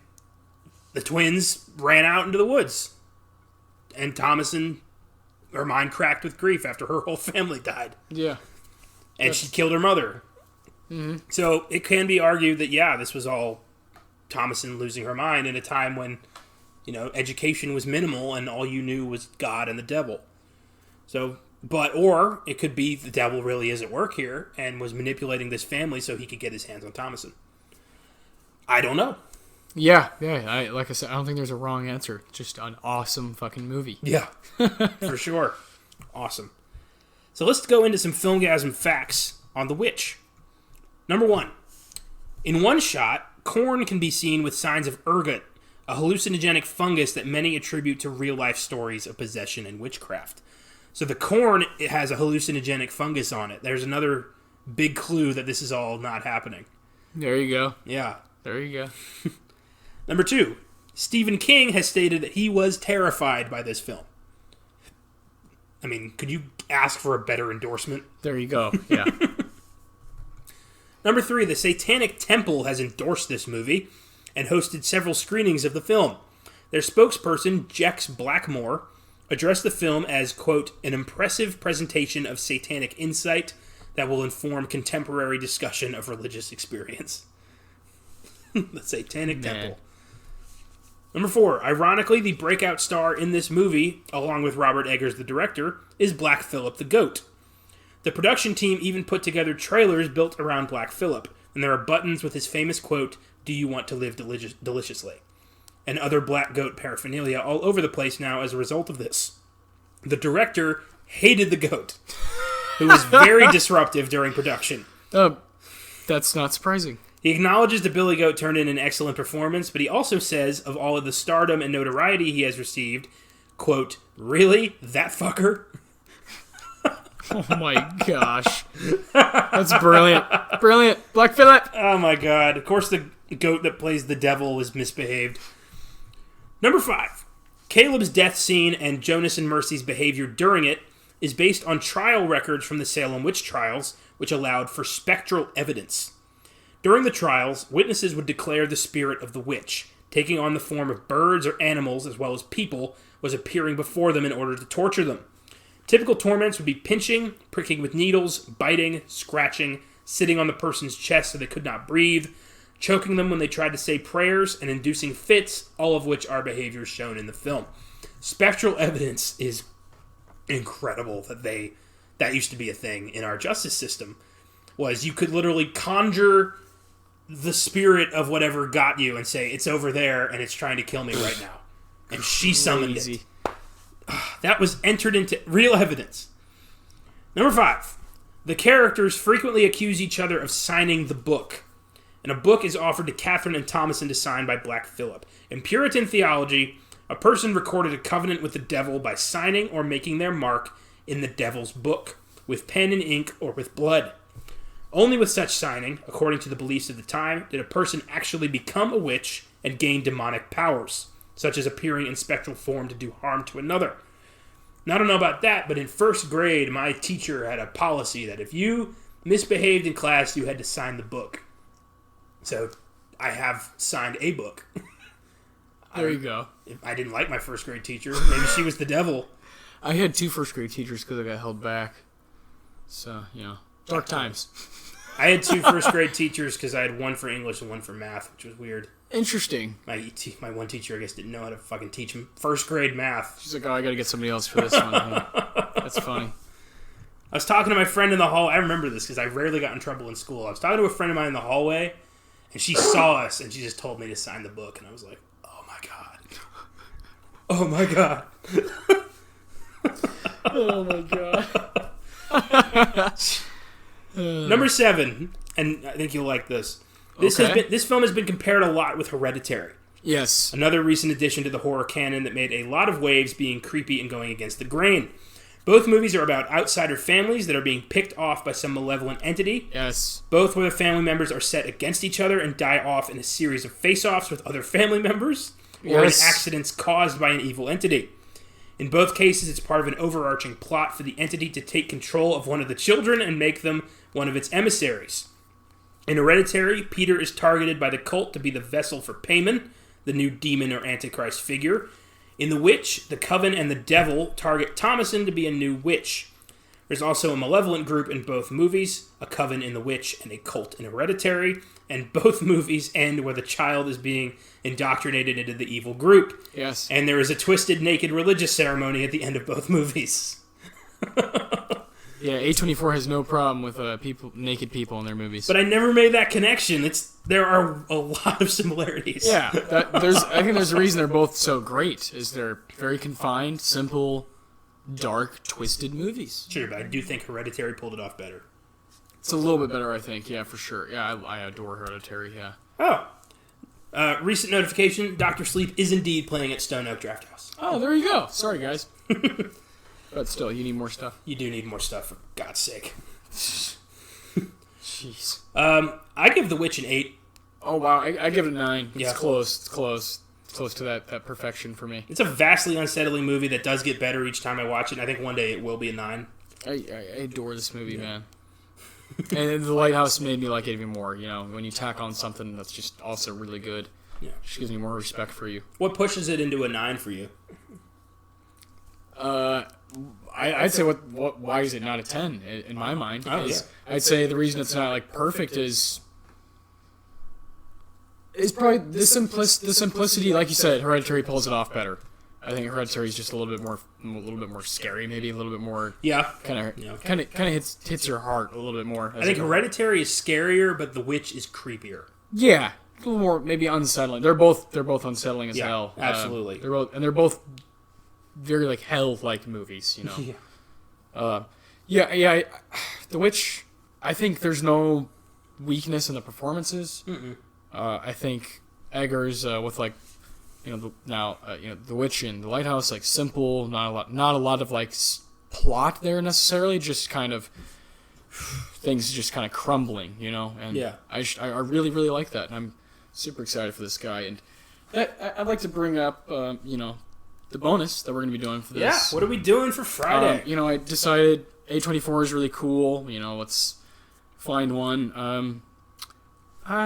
the twins ran out into the woods. And Thomason, her mind cracked with grief after her whole family died. Yeah. And she killed her mother. Mm-hmm. So it can be argued that, this was all Thomason losing her mind in a time when, education was minimal and all you knew was God and the devil. So, or it could be the devil really is at work here and was manipulating this family so he could get his hands on Thomason. I don't know. Yeah. Like I said, I don't think there's a wrong answer. Just an awesome fucking movie. Yeah, for sure. Awesome. So let's go into some Filmgazm facts on The Witch. Number 1. In one shot, corn can be seen with signs of ergot, a hallucinogenic fungus that many attribute to real-life stories of possession and witchcraft. So the corn, it has a hallucinogenic fungus on it. There's another big clue that this is all not happening. There you go. Yeah. There you go. Number 2. Stephen King has stated that he was terrified by this film. I mean, could you ask for a better endorsement? There you go. Yeah. Number 3, the Satanic Temple has endorsed this movie and hosted several screenings of the film. Their spokesperson, Jex Blackmore, addressed the film as, quote, an impressive presentation of satanic insight that will inform contemporary discussion of religious experience. The Satanic Temple. Number 4, ironically, the breakout star in this movie, along with Robert Eggers, the director, is Black Phillip the Goat. The production team even put together trailers built around Black Phillip, and there are buttons with his famous quote, "Do you want to live deliciously?" and other Black Goat paraphernalia all over the place now as a result of this. The director hated the goat, who was very disruptive during production. That's not surprising. He acknowledges that Billy Goat turned in an excellent performance, but he also says of all of the stardom and notoriety he has received, quote, really? That fucker? Oh my gosh. That's brilliant. Brilliant. Black Phillip. Oh my god. Of course the goat that plays the devil is misbehaved. Number 5. Caleb's death scene and Jonas and Mercy's behavior during it is based on trial records from the Salem witch trials, which allowed for spectral evidence. During the trials, witnesses would declare the spirit of the witch, taking on the form of birds or animals as well as people, was appearing before them in order to torture them. Typical torments would be pinching, pricking with needles, biting, scratching, sitting on the person's chest so they could not breathe, choking them when they tried to say prayers, and inducing fits, all of which are behaviors shown in the film. Spectral evidence is incredible that used to be a thing in our justice system. Was you could literally conjure the spirit of whatever got you and say, it's over there and it's trying to kill me right now. And she summoned it. That was entered into real evidence. Number 5. The characters frequently accuse each other of signing the book. And a book is offered to Catherine and Thomason to sign by Black Phillip. In Puritan theology, a person recorded a covenant with the devil by signing or making their mark in the devil's book, with pen and ink or with blood. Only with such signing, according to the beliefs of the time, did a person actually become a witch and gain demonic powers, such as appearing in spectral form to do harm to another. Now, I don't know about that, but in first grade, my teacher had a policy that if you misbehaved in class, you had to sign the book. So, I have signed a book. There you go. I didn't like my first grade teacher. Maybe she was the devil. I had 2 first grade teachers because I got held back. So, dark times. I had 2 first grade teachers because I had one for English and one for math, which was weird. Interesting. My one teacher, I guess, didn't know how to fucking teach him first grade math. She's like, I gotta get somebody else for this one. Yeah. That's funny. I was talking to my friend in the hall. I remember this because I rarely got in trouble in school. I was talking to a friend of mine in the hallway, and she saw us, and she just told me to sign the book, and I was like, oh my god. Oh my god. Oh my god. Number 7, and I think you'll like this. This film has been compared a lot with Hereditary. Yes. Another recent addition to the horror canon that made a lot of waves, being creepy and going against the grain. Both movies are about outsider families that are being picked off by some malevolent entity. Yes. Both where the family members are set against each other and die off in a series of face-offs with other family members, or in accidents caused by an evil entity. In both cases, it's part of an overarching plot for the entity to take control of one of the children and make them one of its emissaries. In Hereditary, Peter is targeted by the cult to be the vessel for Paimon, the new demon or antichrist figure. In The Witch, the Coven and the Devil target Thomason to be a new witch. There's also a malevolent group in both movies, a coven in The Witch and a cult in Hereditary, and both movies end where the child is being indoctrinated into the evil group. Yes. And there is a twisted naked religious ceremony at the end of both movies. Yeah, A24 has no problem with naked people in their movies. But I never made that connection. There are a lot of similarities. Yeah, I think there's a reason they're both so great, is they're very confined, simple, dark, twisted movies. Sure, but I do think Hereditary pulled it off better. It's a little bit better, I think. Yeah, for sure. Yeah, I adore Hereditary, yeah. Oh. Recent notification, Dr. Sleep is indeed playing at Stone Oak Draft House. Oh, there you go. Sorry, guys. But still, you need more stuff. You do need more stuff, for God's sake. Jeez. I give The Witch an 8. Oh, wow. I give it a 9. Yeah. It's close. It's close. It's close to that perfection for me. It's a vastly unsettling movie that does get better each time I watch it, and I think one day it will be a 9. I adore this movie, man. And The Lighthouse made me like it even more, when you tack on something that's just also really good. Yeah. It just gives me more respect for you. What pushes it into a 9 for you? I'd say why is it not a 10 in my mind? Oh, yeah. I'd say the reason it's not perfect is probably the simplicity. Like you said, Hereditary pulls it off better. I think Hereditary is just a little bit more scary, maybe a little bit more. Yeah, kind of hits your heart a little bit more. I think Hereditary is scarier, but The Witch is creepier. Yeah, a little more maybe unsettling. They're both unsettling as hell. Absolutely. They're both very hell-like movies, Yeah. The Witch. I think there's no weakness in the performances. I think Eggers with The Witch and The Lighthouse, simple, not a lot of plot there necessarily, just kind of things just kind of crumbling, And yeah. I really really like that, and I'm super excited for this guy. And I'd like to bring up the bonus that we're going to be doing for this. Yeah, what are we doing for Friday? I decided A24 is really cool. Let's find one.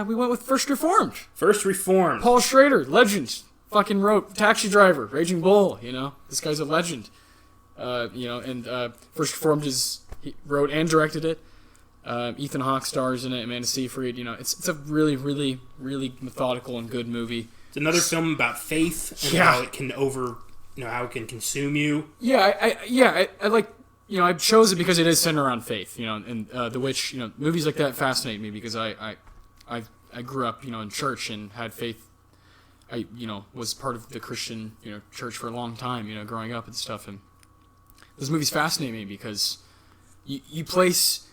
We went with First Reformed. First Reformed. Paul Schrader, legend. fucking wrote Taxi Driver, Raging Bull. This guy's a legend. First Reformed he wrote and directed it. Ethan Hawke stars in it. Amanda Seyfried. It's a really, really, really methodical and good movie. It's another film about faith and how it can how it can consume you. Yeah, I like. I chose it because it is centered around faith. And The Witch. Movies like that fascinate me because I grew up, in church and had faith. I was part of the Christian, church for a long time, growing up and stuff. And those movies fascinate me because you place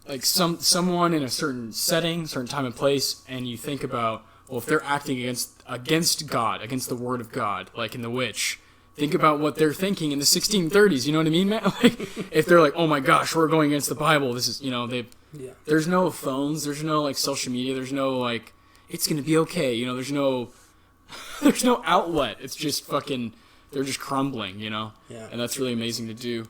like someone in a certain setting, certain time and place, and you think about, well, if they're acting against God, against the Word of God, like in The Witch, think about what they're thinking in the 1630s. You know what I mean, man? Like, if they're like, oh my gosh, we're going against the Bible. This is, there's no phones, there's no like social media, there's no like, it's gonna be okay. There's no outlet. It's just fucking, they're just crumbling. Yeah. And that's really amazing to do.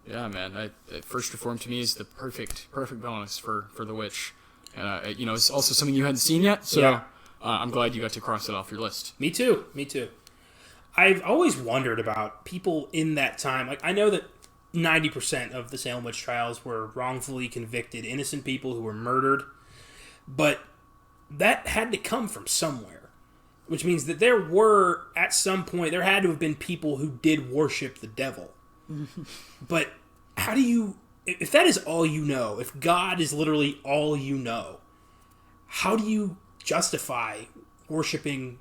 Yeah, man. First Reformed to me is the perfect bonus for The Witch. And it's also something you hadn't seen yet. So I'm glad you got to cross it off your list. Me too. I've always wondered about people in that time. Like, I know that 90% of the Salem witch trials were wrongfully convicted innocent people who were murdered, but that had to come from somewhere, which means that there were, at some point, there had to have been people who did worship the devil. But how do you, if that is all you know, if God is literally all you know, how do you justify worshiping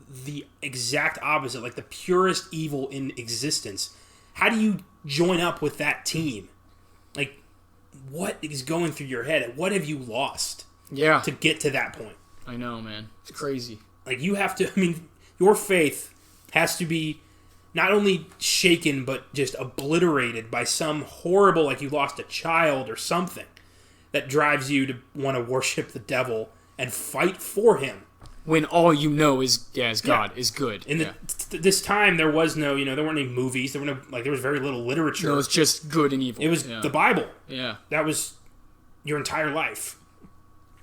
the exact opposite, like the purest evil in existence? How do you join up with that team? Like, what is going through your head? What have you lost to get to that point? I know, man. It's crazy. Like, you have to, your faith has to be not only shaken, but just obliterated by some horrible, like you lost a child or something, that drives you to want to worship the devil and fight for him. When all you know is God is good. In this time, there was no, there weren't any movies. There was very little literature. No, it was just good and evil. It was the Bible. Yeah. That was your entire life.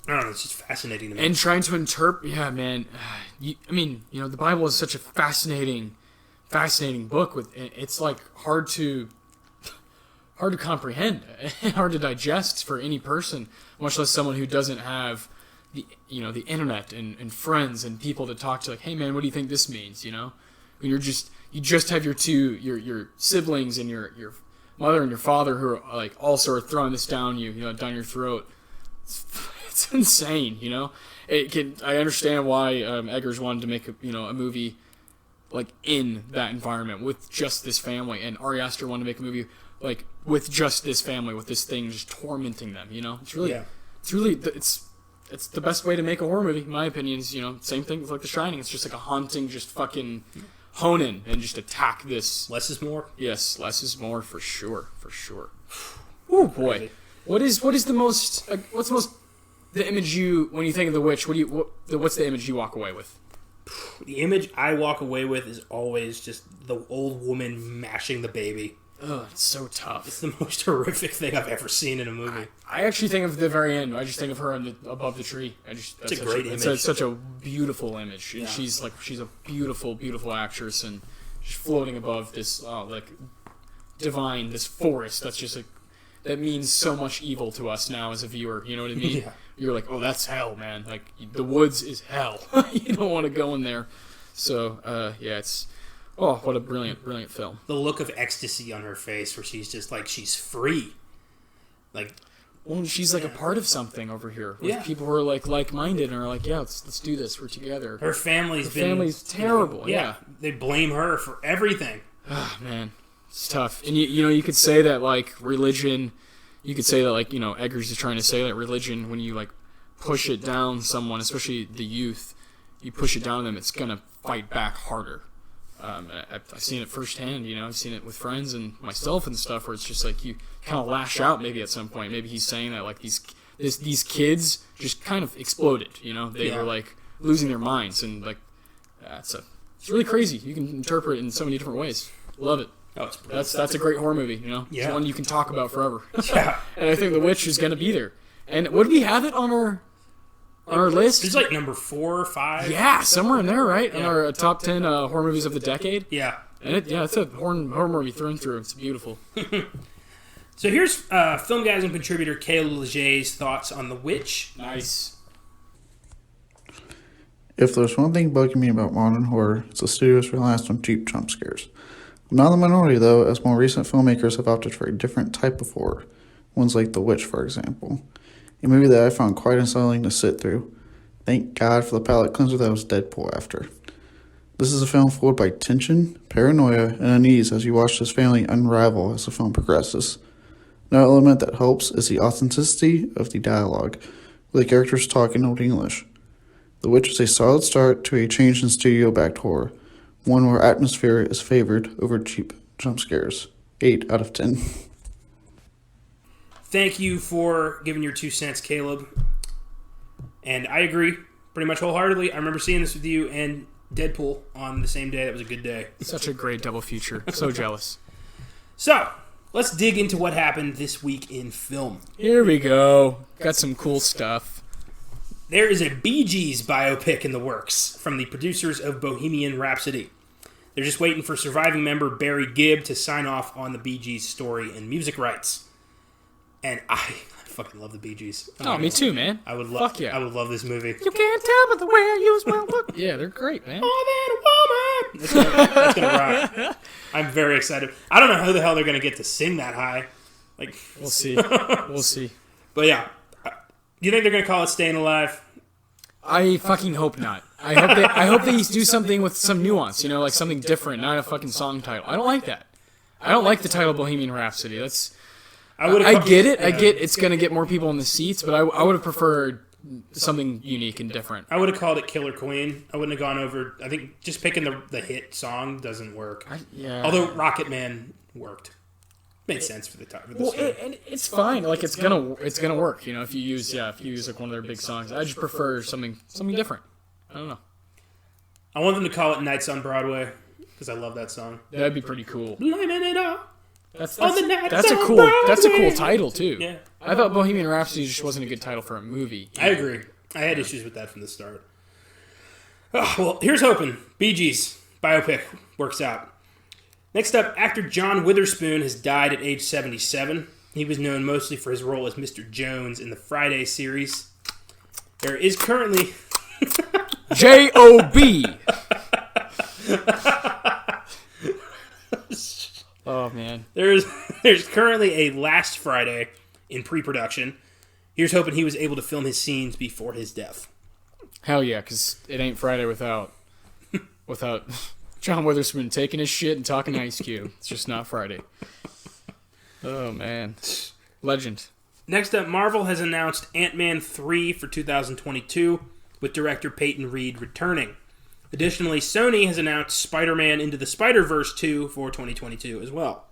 I don't know, it's just fascinating to me. And trying to interpret, man. The Bible is such a fascinating book. It's like hard to comprehend, hard to digest for any person, much less someone who doesn't have the internet and friends and people to talk to. Like, hey man, what do you think this means? When you just have your siblings and your mother and your father who are like all sort of throwing this down down your throat. It's insane. I understand why Eggers wanted to make a movie like in that environment with just this family, and Ari Aster wanted to make a movie like with just this family, with this thing just tormenting them. It's the best way to make a horror movie, in my opinion. Is same thing with like The Shining. It's just like a haunting, just fucking hone in and just attack this. Less is more. Yes, less is more for sure. Oh boy, what's the most the image when you think of The Witch? What's the image you walk away with? The image I walk away with is always just the old woman mashing the baby. Oh, it's so tough. It's the most horrific thing I've ever seen in a movie. I actually think of the very end. I just think of her above the tree. It's a great image. It's such a beautiful image. And she's a beautiful, beautiful actress, and she's floating above this divine, this forest that's just that means so much evil to us now as a viewer. You know what I mean? Yeah. You're like, oh, that's hell, man. Like, the woods is hell. You don't want to go in there. So, it's... Oh, what a brilliant, brilliant film. The look of ecstasy on her face where she's just like, she's free. Like... Well, she's like a part of something over here. With people who are like-minded and are like, yeah, let's do this. We're together. Her family's terrible. Yeah. They blame her for everything. Oh, man. It's tough. And you could say that like religion... You could say that, like, Eggers is trying to say that religion, when you, like, push it down someone, especially the youth, you push it down on them, it's going to fight back harder. I've seen it firsthand, I've seen it with friends and myself and stuff, where it's just, like, you kind of lash out maybe at some point. Maybe he's saying that, like, these kids just kind of exploded, They were, like, losing their minds, and, like, it's really crazy. You can interpret it in so many different ways. Love it. Oh, that's a great horror movie, It's one you can talk about forever. Yeah. And I think The Witch is going to be there. And would we have it on our on our list. It's like number 4 or 5. Yeah, somewhere in there, right? On our top 10 horror movies of the decade. Yeah. And it's a horror movie through and through. It's beautiful. So here's Filmgazm contributor Kayla Legger's thoughts on The Witch. Nice. If there's one thing bugging me about modern horror, it's the studio's reliance on cheap jump scares. I'm not in the minority, though, as more recent filmmakers have opted for a different type of horror. Ones like The Witch, for example. A movie that I found quite unsettling to sit through. Thank God for the palate cleanser that was Deadpool after. This is a film fueled by tension, paranoia, and unease as you watch this family unravel as the film progresses. Another element that helps is the authenticity of the dialogue, with the characters talk in Old English. The Witch is a solid start to a change in studio-backed horror, one where atmosphere is favored over cheap jump scares. 8 out of 10. Thank you for giving your 2 cents, Caleb. And I agree pretty much wholeheartedly. I remember seeing this with you and Deadpool on the same day. That was a good day. Such a great double feature. So jealous. So, let's dig into what happened this week in film. Here we go. Got some cool stuff. There is a Bee Gees biopic in the works from the producers of Bohemian Rhapsody. They're just waiting for surviving member Barry Gibb to sign off on the Bee Gees story and music rights. And I fucking love the Bee Gees. Oh, me too, man. I would love. Fuck yeah. I would love this movie. You can't tell by the way I use my look. Yeah, they're great, man. More than a woman. That's gonna rock. I'm very excited. I don't know how the hell they're gonna get to sing that high. Like, we'll see. We'll see. But yeah, you think they're gonna call it "Staying Alive"? I fucking hope not. I hope they do something with some nuance. You know, like something different, not a fucking song title. I don't like that. I don't like the title Bohemian Rhapsody. That's. I get it. I get it's going to get more people in the seats, but I would have preferred something unique and different. I would have called it Killer Queen. I wouldn't have gone over... I think just picking the hit song doesn't work. Although Rocket Man worked. Made sense for the time. And it's fine. Like it's gonna work. You know, if you use like one of their big songs. I just prefer something different. I don't know. I want them to call it Nights on Broadway because I love that song. That'd be pretty cool. Blaming it all. That's a cool title too. Yeah. I thought Bohemian Rhapsody just wasn't a good title for a movie. I agree. I had issues with that from the start. Oh, well, here's hoping. Bee Gees biopic works out. Next up, actor John Witherspoon has died at age 77. He was known mostly for his role as Mr. Jones in the Friday series. There is currently... J.O.B. Oh, man. There's currently a Last Friday in pre-production. Here's hoping he was able to film his scenes before his death. Hell yeah, because it ain't Friday without John Witherspoon taking his shit and talking to Ice Cube. It's just not Friday. Oh, man. Legend. Next up, Marvel has announced Ant-Man 3 for 2022, with director Peyton Reed returning. Additionally, Sony has announced Spider-Man Into the Spider-Verse 2 for 2022 as well.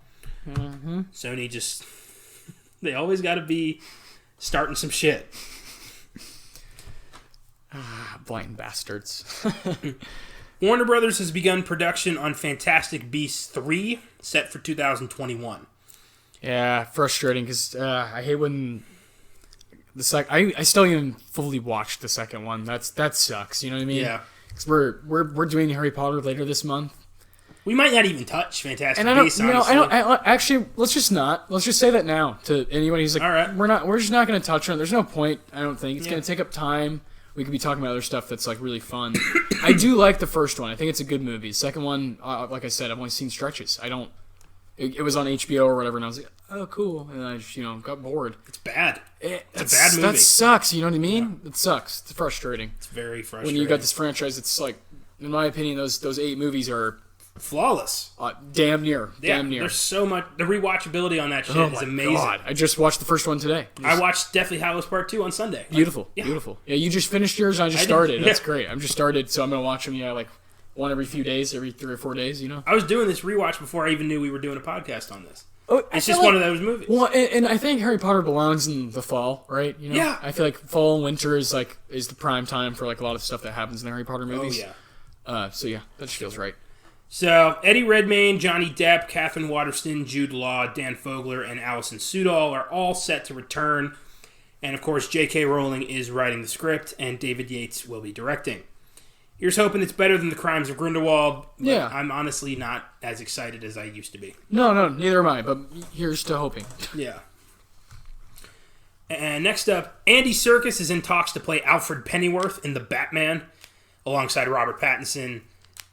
Mm-hmm. Sony just... They always got to be starting some shit. Blind bastards. Warner Brothers has begun production on Fantastic Beasts 3, set for 2021. Yeah, frustrating, because I hate when... I still haven't fully watched the second one. That sucks, you know what I mean? Yeah. Because we're doing Harry Potter later this month. We might not even touch Fantastic Beasts. And I don't. Actually, let's just not. Let's just say that now to anyone who's like, all right, we're just not going to touch on it. There's no point. I don't think it's going to take up time. We could be talking about other stuff that's like really fun. I do like the first one. I think it's a good movie. The second one, like I said, I've only seen stretches. It was on HBO or whatever, and I was like, oh, cool. And I just, got bored. It's bad. It's a bad movie. That sucks, you know what I mean? Yeah. It sucks. It's frustrating. It's very frustrating. When you got this franchise, it's like, in my opinion, those 8 movies are... flawless. Damn near. There's so much... The rewatchability on that shit is amazing. God. I just watched the first one today. I watched Deathly Hallows Part 2 on Sunday. Beautiful. Beautiful. Yeah, you just finished yours and I just started. That's great. I'm just started, so I'm going to watch them, like... one every few days, every 3 or 4 days, I was doing this rewatch before I even knew we were doing a podcast on this. Oh, it's just one of those movies. Well, and I think Harry Potter belongs in the fall, right? Yeah. I feel like fall and winter is the prime time for like a lot of stuff that happens in the Harry Potter movies. Oh, yeah. So yeah, that just feels right. So, Eddie Redmayne, Johnny Depp, Catherine Waterston, Jude Law, Dan Fogler, and Alison Sudol are all set to return. And, of course, J.K. Rowling is writing the script, and David Yates will be directing. Here's hoping it's better than The Crimes of Grindelwald, but Yeah. I'm honestly not as excited as I used to be. No, neither am I, but here's to hoping. Yeah. And next up, Andy Serkis is in talks to play Alfred Pennyworth in The Batman, alongside Robert Pattinson,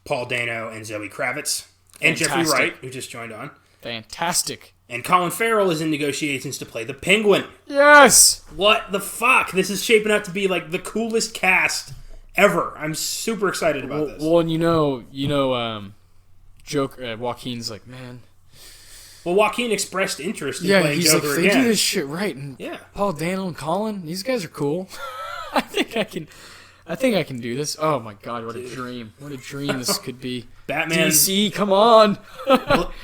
Paul Dano, and Zoe Kravitz. And Fantastic. Jeffrey Wright, who just joined on. Fantastic. And Colin Farrell is in negotiations to play the Penguin. Yes! What the fuck? This is shaping up to be like the coolest cast ever. I'm super excited about this. Well, and Joker, Joaquin's like, man. Well, Joaquin expressed interest in Yeah, playing he's Joker like, they again. do this shit right. And Yeah. Paul Dano and Colin, these guys are cool. I think I can do this. Oh my god, what a dream. What a dream this could be. Batman. DC, come on.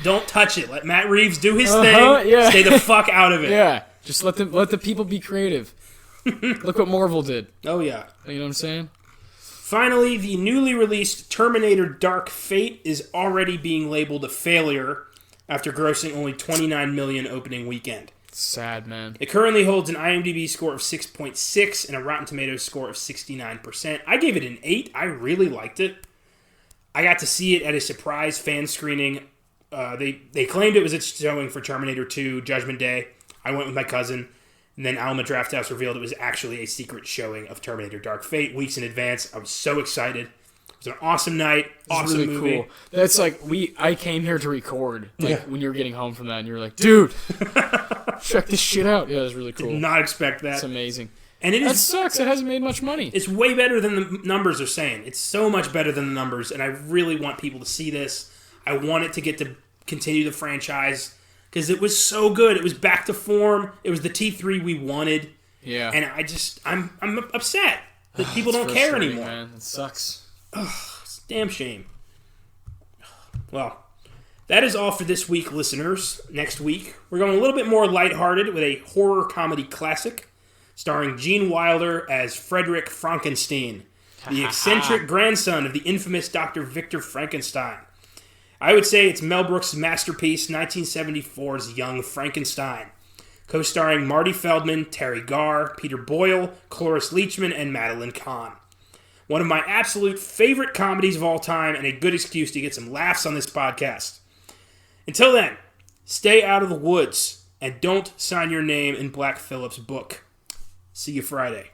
Don't touch it. Let Matt Reeves do his thing. Yeah. Stay the fuck out of it. Yeah, just let the people be creative. Look what Marvel did. Oh, yeah. You know what I'm saying? Finally, the newly released Terminator Dark Fate is already being labeled a failure after grossing only $29 million opening weekend. Sad, man. It currently holds an IMDb score of 6.6 and a Rotten Tomatoes score of 69%. I gave it an 8. I really liked it. I got to see it at a surprise fan screening. They claimed it was a showing for Terminator 2 Judgment Day. I went with my cousin. And then Alma Drafthouse revealed it was actually a secret showing of Terminator Dark Fate weeks in advance. I was so excited. It was an awesome night. Awesome really movie. Cool. That's like I came here to record. When you were getting home from that, and you were like, "Dude, check this shit out." Yeah, it was really cool. Did not expect that. It's amazing. And That sucks. It hasn't made much money. It's way better than the numbers are saying. It's so much better than the numbers, and I really want people to see this. I want it to get to continue the franchise because it was so good. It was back to form. It was the T3 we wanted. Yeah. And I'm upset that people don't care anymore. Man. It sucks. It's a damn shame. Well, that is all for this week, listeners. Next week, we're going a little bit more lighthearted with a horror comedy classic starring Gene Wilder as Frederick Frankenstein, the eccentric grandson of the infamous Dr. Victor Frankenstein. I would say it's Mel Brooks' masterpiece, 1974's Young Frankenstein, co-starring Marty Feldman, Terry Garr, Peter Boyle, Cloris Leachman, and Madeline Kahn. One of my absolute favorite comedies of all time and a good excuse to get some laughs on this podcast. Until then, stay out of the woods and don't sign your name in Black Phillip's book. See you Friday.